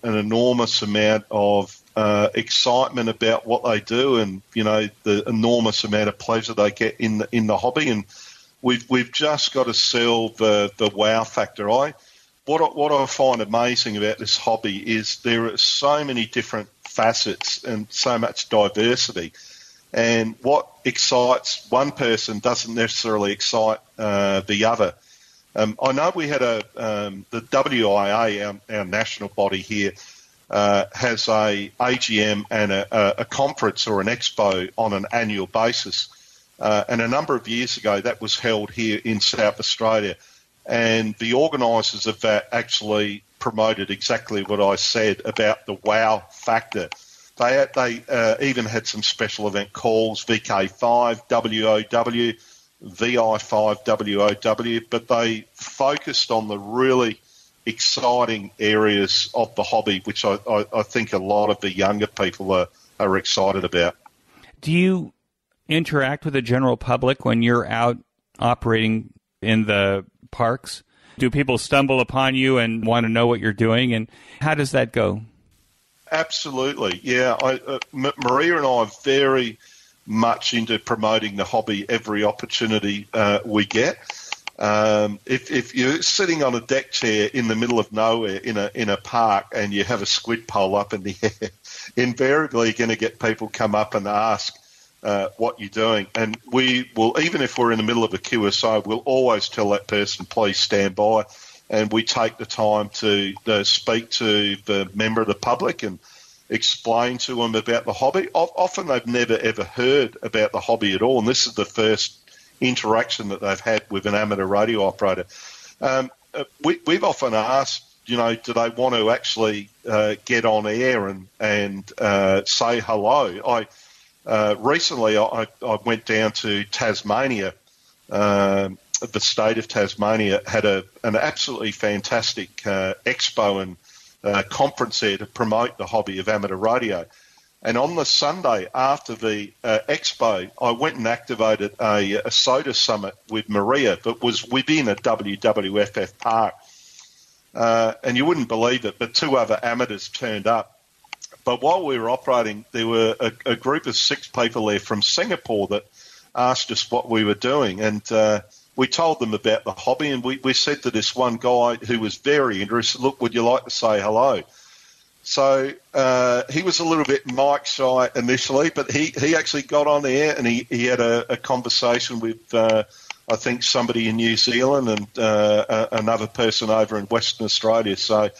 enormous amount of excitement about what they do, and the enormous amount of pleasure they get in the hobby. And we've just got to sell the wow factor. What I find amazing about this hobby is there are so many different facets and so much diversity. And what excites one person doesn't necessarily excite the other. I know we had the WIA, our national body here, has a AGM and a conference or an expo on an annual basis. And a number of years ago, that was held here in South Australia. And the organisers of that actually promoted exactly what I said about the wow factor. They even had some special event calls, VK5, WOW, VI5, WOW, but they focused on the really exciting areas of the hobby, which I think a lot of the younger people are excited about. Do you interact with the general public when you're out operating in the parks? Do people stumble upon you and want to know what you're doing, and how does that go? Absolutely, yeah. Marija and I are very much into promoting the hobby every opportunity we get. If you're sitting on a deck chair in the middle of nowhere in a park and you have a squid pole up in the air, invariably you're going to get people come up and ask what you're doing. And we will, even if we're in the middle of a QSO, we'll always tell that person, please stand by. And we take the time to speak to the member of the public and explain to them about the hobby. Often they've never, ever heard about the hobby at all, and this is the first interaction that they've had with an amateur radio operator. We've often asked, do they want to actually get on air and say hello? Recently, I went down to Tasmania. The state of Tasmania had an absolutely fantastic expo and conference there to promote the hobby of amateur radio. And on the Sunday after the expo, I went and activated a SOTA summit with Marija that was within a WWFF park. And you wouldn't believe it, but 2 other amateurs turned up. But while we were operating, there were a group of 6 people there from Singapore that asked us what we were doing. And we told them about the hobby, and we said to this one guy who was very interested, look, would you like to say hello? So he was a little bit mic shy initially, but he actually got on the air and he had a conversation with, I think, somebody in New Zealand and another person over in Western Australia. So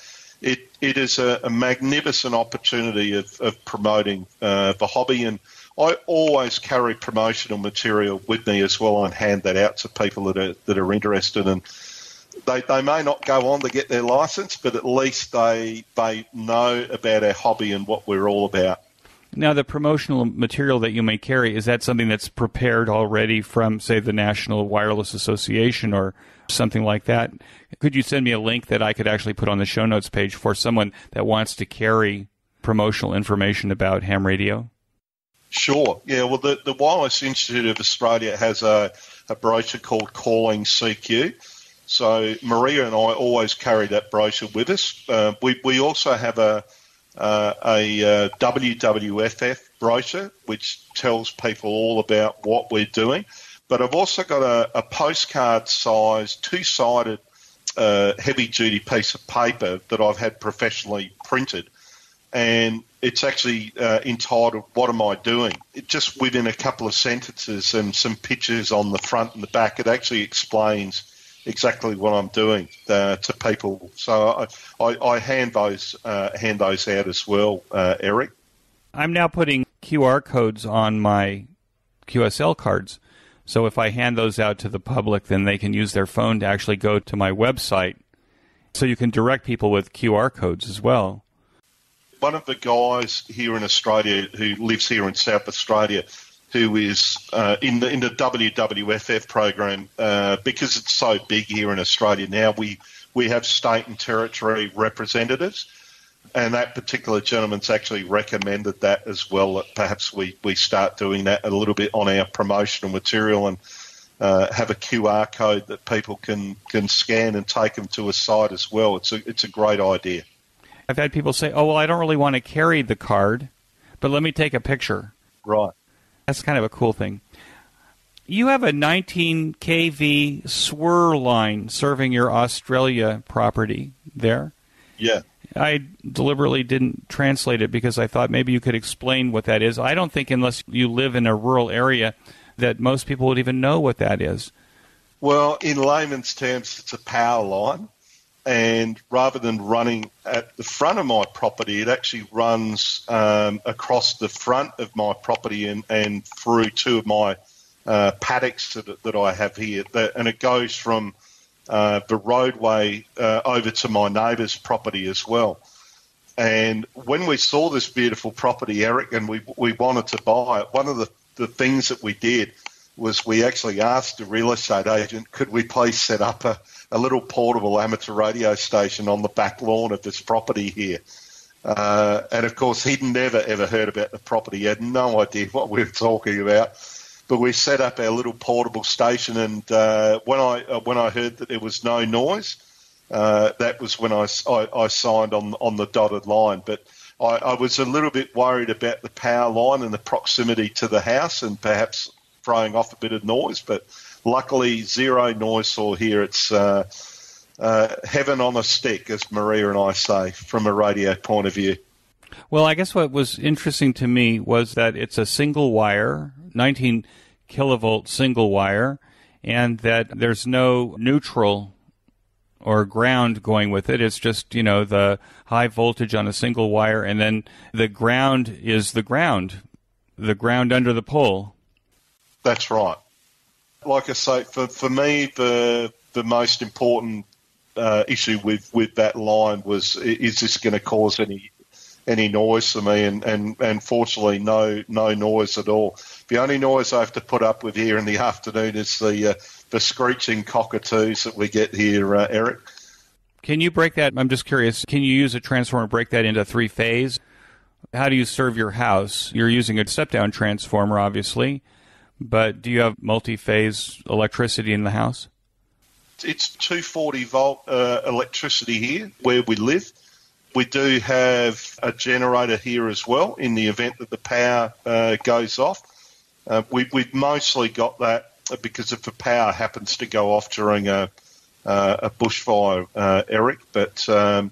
it is a magnificent opportunity of promoting the hobby, and I always carry promotional material with me as well and hand that out to people that are interested. And they may not go on to get their license, but at least they know about our hobby and what we're all about. Now, the promotional material that you may carry, is that something that's prepared already from, say, the National Wireless Association or something like that? Could you send me a link that I could actually put on the show notes page for someone that wants to carry promotional information about ham radio? Sure. Yeah, well, the Wireless Institute of Australia has a brochure called Calling CQ. So Marija and I always carry that brochure with us. We also have a WWFF brochure, which tells people all about what we're doing. But I've also got a postcard-sized, two-sided, heavy-duty piece of paper that I've had professionally printed. And it's actually entitled, What Am I Doing? It just within a couple of sentences and some pictures on the front and the back, it actually explains exactly what I'm doing to people. So I hand those out as well, Eric. I'm now putting QR codes on my QSL cards. So if I hand those out to the public, then they can use their phone to actually go to my website. So you can direct people with QR codes as well. One of the guys here in Australia who lives here in South Australia, who is in the WWFF program, because it's so big here in Australia now, we have state and territory representatives, and that particular gentleman's actually recommended that as well, that perhaps we start doing that a little bit on our promotional material and have a QR code that people can scan and take them to a site as well. It's a great idea. I've had people say, oh, well, I don't really want to carry the card, but let me take a picture. Right. That's kind of a cool thing. You have a 19 kV swirl line serving your Australia property there. Yeah. I deliberately didn't translate it because I thought maybe you could explain what that is. I don't think unless you live in a rural area that most people would even know what that is. Well, in layman's terms, it's a power line. And rather than running at the front of my property, it actually runs across the front of my property and through two of my paddocks that I have here. And it goes from the roadway over to my neighbour's property as well. And when we saw this beautiful property, Eric, and we wanted to buy it, one of the things that we did was we actually asked the real estate agent, could we please set up a little portable amateur radio station on the back lawn of this property here. And, of course, he'd never, ever heard about the property. He had no idea what we were talking about. But we set up our little portable station, and when I heard that there was no noise, that was when I signed on the dotted line. But I was a little bit worried about the power line and the proximity to the house and perhaps throwing off a bit of noise, but luckily zero noise saw here. It's heaven on a stick, as Marija and I say, from a radio point of view. Well, I guess what was interesting to me was that it's a single wire, 19 kilovolt single wire, and that there's no neutral or ground going with it. It's just, the high voltage on a single wire, and then the ground is the ground under the pole. That's right. Like I say, for me, the most important issue with that line was, is this going to cause any noise to me? And fortunately, no noise at all. The only noise I have to put up with here in the afternoon is the screeching cockatoos that we get here, Eric. Can you break that? I'm just curious. Can you use a transformer, break that into three-phase? How do you serve your house? You're using a step-down transformer, obviously. But do you have multi-phase electricity in the house? It's 240-volt electricity here where we live. We do have a generator here as well in the event that the power goes off. We've mostly got that because if the power happens to go off during a bushfire, Eric. But no,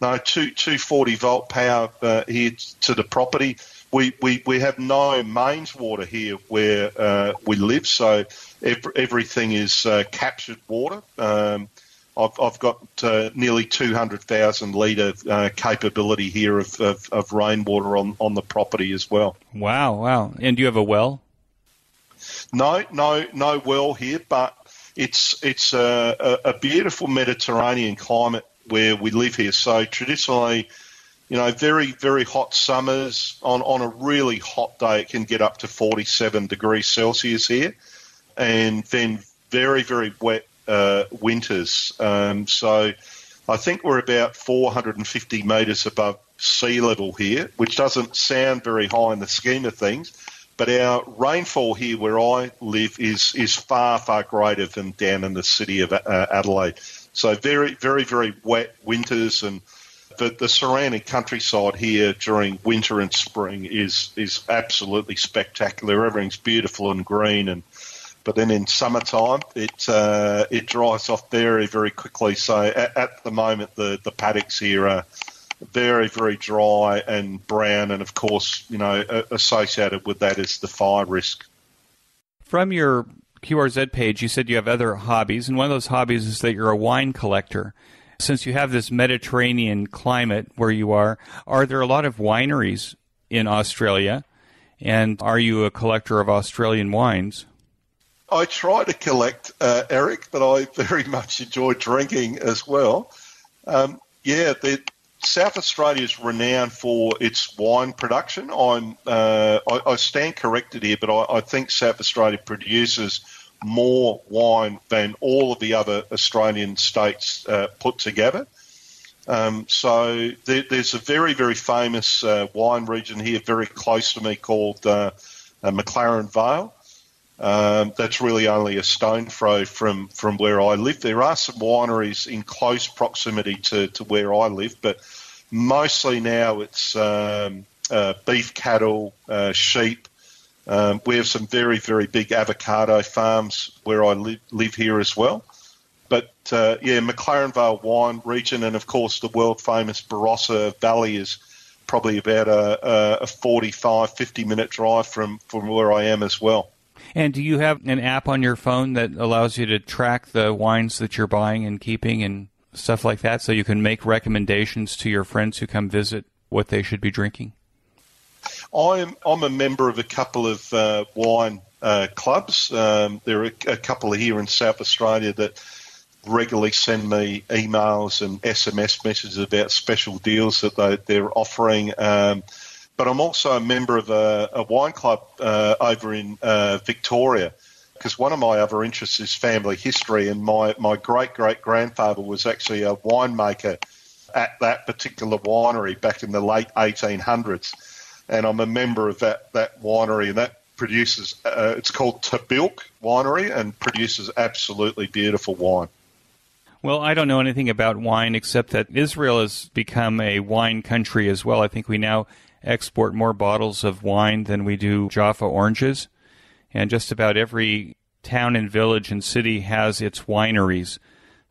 240-volt power here to the property. We have no mains water here where we live, so everything is captured water. I've got nearly 200,000 litre capability here of rainwater on the property as well. Wow. And do you have a well? No well here, but it's a beautiful Mediterranean climate where we live here. So traditionally, very, very hot summers. On a really hot day, it can get up to 47 degrees Celsius here, and then very, very wet winters. So I think we're about 450 metres above sea level here, which doesn't sound very high in the scheme of things, but our rainfall here where I live is far, far greater than down in the city of Adelaide. So very, very, very wet winters, and the surrounding countryside here during winter and spring is absolutely spectacular. Everything's beautiful and green, but then in summertime it dries off very, very quickly. So at the moment the paddocks here are very, very dry and brown, and of course, associated with that is the fire risk. From your QRZ page, you said you have other hobbies, and one of those hobbies is that you're a wine collector. Since you have this Mediterranean climate where you are there a lot of wineries in Australia, and are you a collector of Australian wines? I try to collect, Eric, but I very much enjoy drinking as well. South Australia is renowned for its wine production. I stand corrected here, but I think South Australia produces more wine than all of the other Australian states put together. So there's a very, very famous wine region here very close to me called McLaren Vale. That's really only a stone throw from where I live. There are some wineries in close proximity to where I live, but mostly now it's beef cattle, sheep. We have some very, very big avocado farms where I live here as well. But, McLaren Vale wine region, and, of course, the world-famous Barossa Valley is probably about a 45, 50-minute drive from where I am as well. And do you have an app on your phone that allows you to track the wines that you're buying and keeping and stuff like that, so you can make recommendations to your friends who come visit what they should be drinking? I'm a member of a couple of wine clubs. There are a couple here in South Australia that regularly send me emails and SMS messages about special deals that they're offering. But I'm also a member of a wine club over in Victoria, because one of my other interests is family history, and my great-great-grandfather was actually a winemaker at that particular winery back in the late 1800s. And I'm a member of that winery, and that produces, it's called Tabilk Winery, and produces absolutely beautiful wine. Well, I don't know anything about wine except that Israel has become a wine country as well. I think we now export more bottles of wine than we do Jaffa oranges, and just about every town and village and city has its wineries.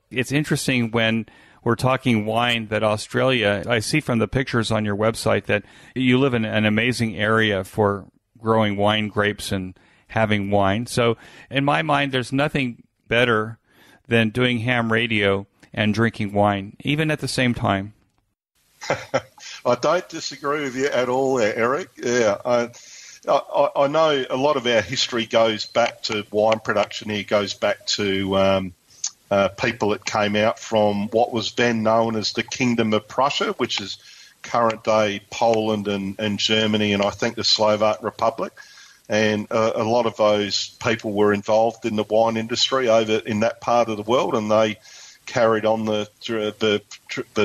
It's interesting when we're talking wine that Australia, I see from the pictures on your website that you live in an amazing area for growing wine grapes and having wine. So in my mind, there's nothing better than doing ham radio and drinking wine, even at the same time. I don't disagree with you at all there, Eric. Yeah, I know a lot of our history goes back to wine production here, goes back to people that came out from what was then known as the Kingdom of Prussia, which is current-day Poland and Germany, and I think the Slovak Republic. And a lot of those people were involved in the wine industry over in that part of the world, and they carried on the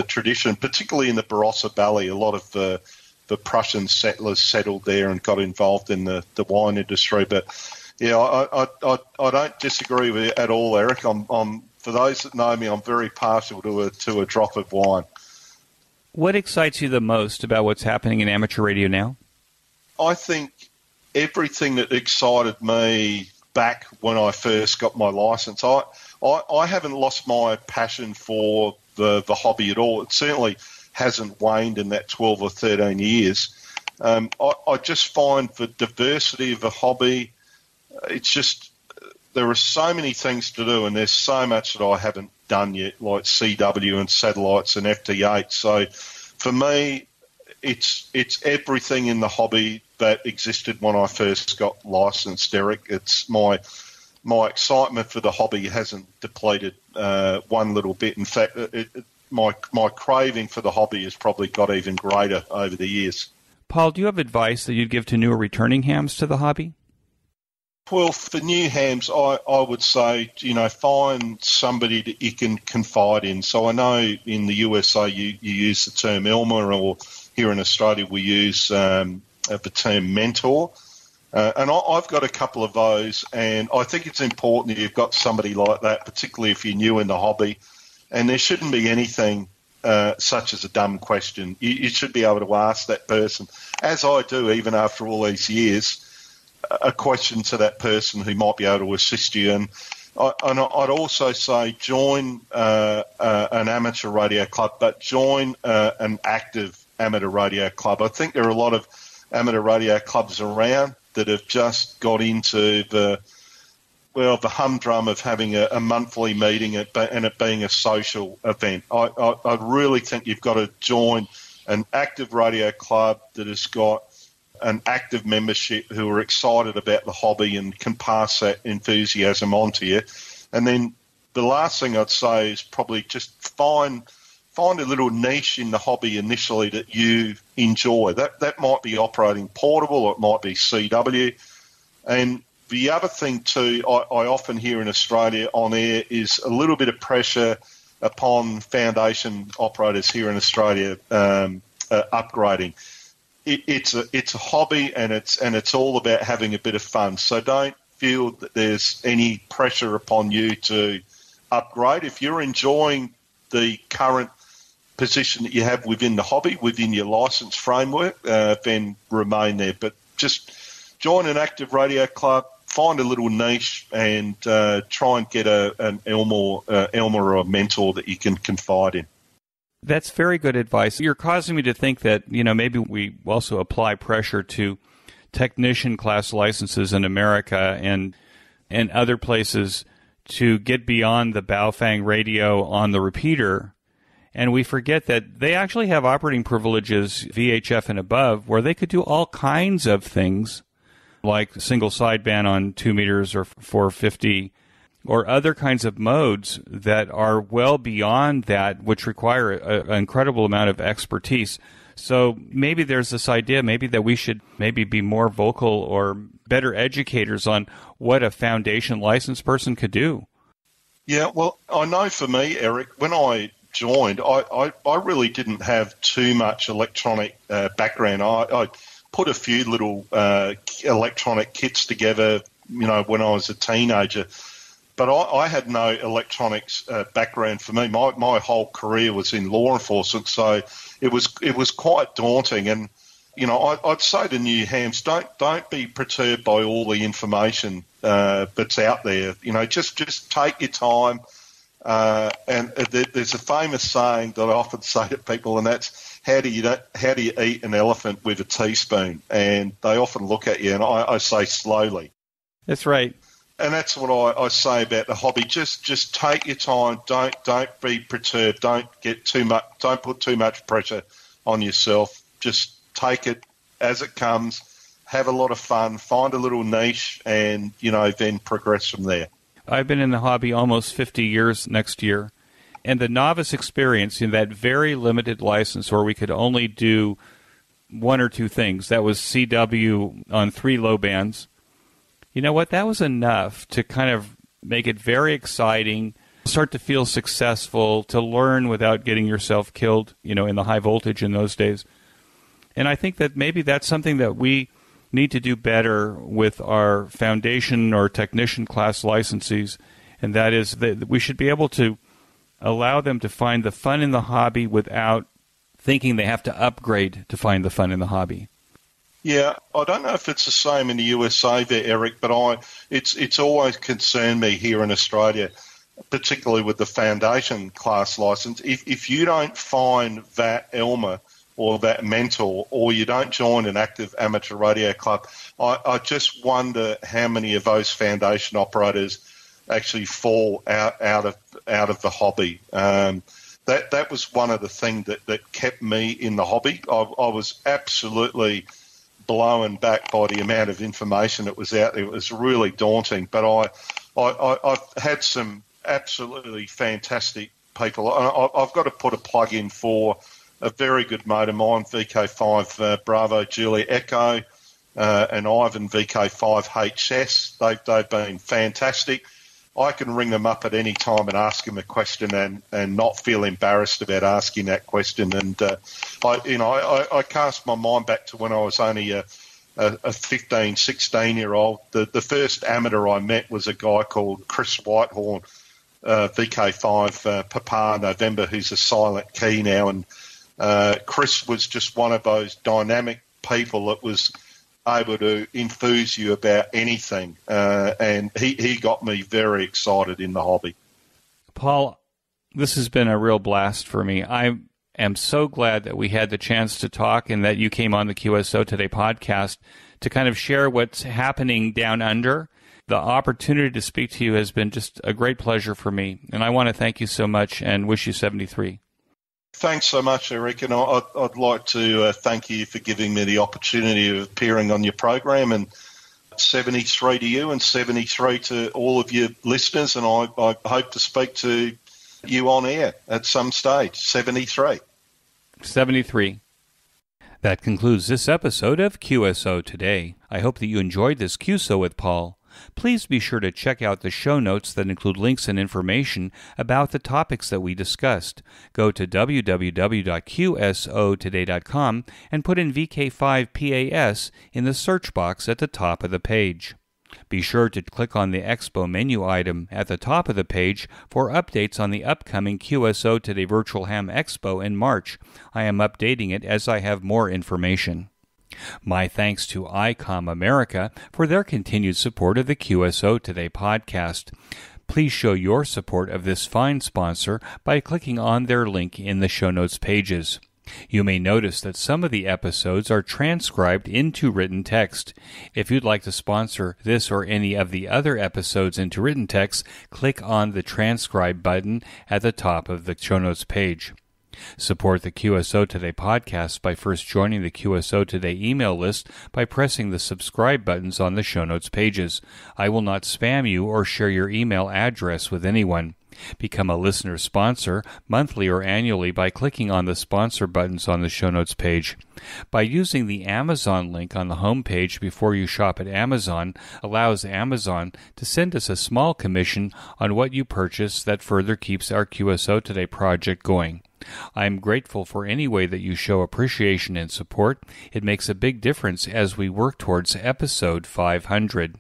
tradition, particularly in the Barossa Valley. A lot of the Prussian settlers settled there and got involved in the wine industry. But yeah, I don't disagree with you at all, Eric. I'm for those that know me, I'm very partial to a drop of wine. What excites you the most about what's happening in amateur radio now? I think everything that excited me back when I first got my license. I haven't lost my passion for the hobby at all. It certainly hasn't waned in that 12 or 13 years. I just find the diversity of the hobby, it's just, there are so many things to do, and there's so much that I haven't done yet, like CW and satellites and FT8. So for me, it's everything in the hobby that existed when I first got licensed, Eric. It's my excitement for the hobby hasn't depleted one little bit. In fact, my craving for the hobby has probably got even greater over the years. Paul, do you have advice that you'd give to new or returning hams to the hobby? Well, for new hams, I would say, find somebody that you can confide in. So I know in the USA you use the term Elmer, or here in Australia we use the term mentor. And I've got a couple of those, and I think it's important that you've got somebody like that, particularly if you're new in the hobby. And there shouldn't be anything such as a dumb question. You should be able to ask that person, as I do even after all these years, a question to that person who might be able to assist you. And I'd also say join an amateur radio club, but join an active amateur radio club. I think there are a lot of amateur radio clubs around that have just got into the humdrum of having a monthly meeting and it being a social event. I really think you've got to join an active radio club that has got an active membership who are excited about the hobby and can pass that enthusiasm on to you. And then the last thing I'd say is probably just find a little niche in the hobby initially that you enjoy. That might be operating portable, or it might be CW. And the other thing too, I often hear in Australia on air is a little bit of pressure upon foundation operators here in Australia upgrading. It's a hobby, and it's all about having a bit of fun. So don't feel that there's any pressure upon you to upgrade. If you're enjoying the current position that you have within the hobby, within your license framework, then remain there. But just join an active radio club, find a little niche, and try and get an Elmer or a mentor that you can confide in. That's very good advice. You're causing me to think that, maybe we also apply pressure to technician class licenses in America and other places to get beyond the Baofeng radio on the repeater. And we forget that they actually have operating privileges, VHF and above, where they could do all kinds of things, like single sideband on 2 meters or 450, or other kinds of modes that are well beyond that, which require an incredible amount of expertise. So maybe there's this idea maybe that we should maybe be more vocal or better educators on what a foundation licensed person could do. Yeah, well, I know for me, Eric, when I joined, I really didn't have too much electronic background. I put a few little electronic kits together, when I was a teenager. But I had no electronics background. For me, my whole career was in law enforcement, so it was quite daunting. And I'd say to new hams, don't be perturbed by all the information that's out there. Just take your time. And there's a famous saying that I often say to people, and that's how do you eat an elephant with a teaspoon? And they often look at you, and I say slowly. That's right. And that's what I say about the hobby. Just take your time. Don't be perturbed. Don't put too much pressure on yourself. Just take it as it comes. Have a lot of fun. Find a little niche, and then progress from there. I've been in the hobby almost 50 years next year, and the novice experience in that very limited license where we could only do one or two things. That was CW on 3 low bands. You know what? That was enough to kind of make it very exciting, start to feel successful, to learn without getting yourself killed, in the high voltage in those days. And I think that maybe that's something that we need to do better with our foundation or technician class licensees, and that is that we should be able to allow them to find the fun in the hobby without thinking they have to upgrade to find the fun in the hobby. Yeah, I don't know if it's the same in the USA there, Eric, but it's always concerned me here in Australia, particularly with the foundation class license. If you don't find that Elmer or that mentor, or you don't join an active amateur radio club, I just wonder how many of those foundation operators actually fall out of the hobby. That was one of the things that kept me in the hobby. I was absolutely blown back by the amount of information that was out there. It was really daunting, but I've had some absolutely fantastic people. I've got to put a plug in for a very good mate of mine, VK5 Bravo Julia Echo, and Ivan VK5HS. They've been fantastic. I can ring them up at any time and ask them a question and not feel embarrassed about asking that question. And I cast my mind back to when I was only a 15, 16-year-old. The first amateur I met was a guy called Chris Whitehorn, VK5PAS November, who's a silent key now. And Chris was just one of those dynamic people that was able to enthuse you about anything, and he got me very excited in the hobby. Paul, this has been a real blast for me. I am so glad that we had the chance to talk and that you came on the QSO Today podcast to kind of share what's happening down under. The opportunity to speak to you has been just a great pleasure for me, and I want to thank you so much and wish you 73. Thanks so much, Eric, and I'd like to thank you for giving me the opportunity of appearing on your program, and 73 to you and 73 to all of your listeners, and I hope to speak to you on air at some stage. 73. 73. That concludes this episode of QSO Today. I hope that you enjoyed this QSO with Paul. Please be sure to check out the show notes that include links and information about the topics that we discussed. Go to www.qsotoday.com and put in VK5PAS in the search box at the top of the page. Be sure to click on the Expo menu item at the top of the page for updates on the upcoming QSO Today Virtual Ham Expo in March. I am updating it as I have more information. My thanks to ICOM America for their continued support of the QSO Today podcast. Please show your support of this fine sponsor by clicking on their link in the show notes pages. You may notice that some of the episodes are transcribed into written text. If you'd like to sponsor this or any of the other episodes into written text, click on the transcribe button at the top of the show notes page. Support the QSO Today podcast by first joining the QSO Today email list by pressing the subscribe buttons on the show notes pages. I will not spam you or share your email address with anyone. Become a listener sponsor monthly or annually by clicking on the sponsor buttons on the show notes page. By using the Amazon link on the home page before you shop at Amazon allows Amazon to send us a small commission on what you purchase that further keeps our QSO Today project going. I am grateful for any way that you show appreciation and support. It makes a big difference as we work towards episode 500.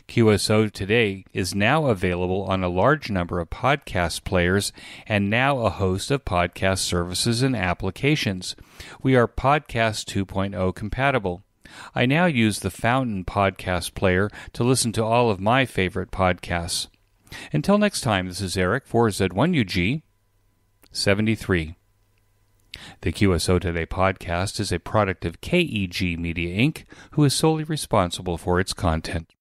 QSO Today is now available on a large number of podcast players and now a host of podcast services and applications. We are Podcast 2.0 compatible. I now use the Fountain podcast player to listen to all of my favorite podcasts. Until next time, this is Eric for Z1UG 73. The QSO Today podcast is a product of KEG Media Inc., who is solely responsible for its content.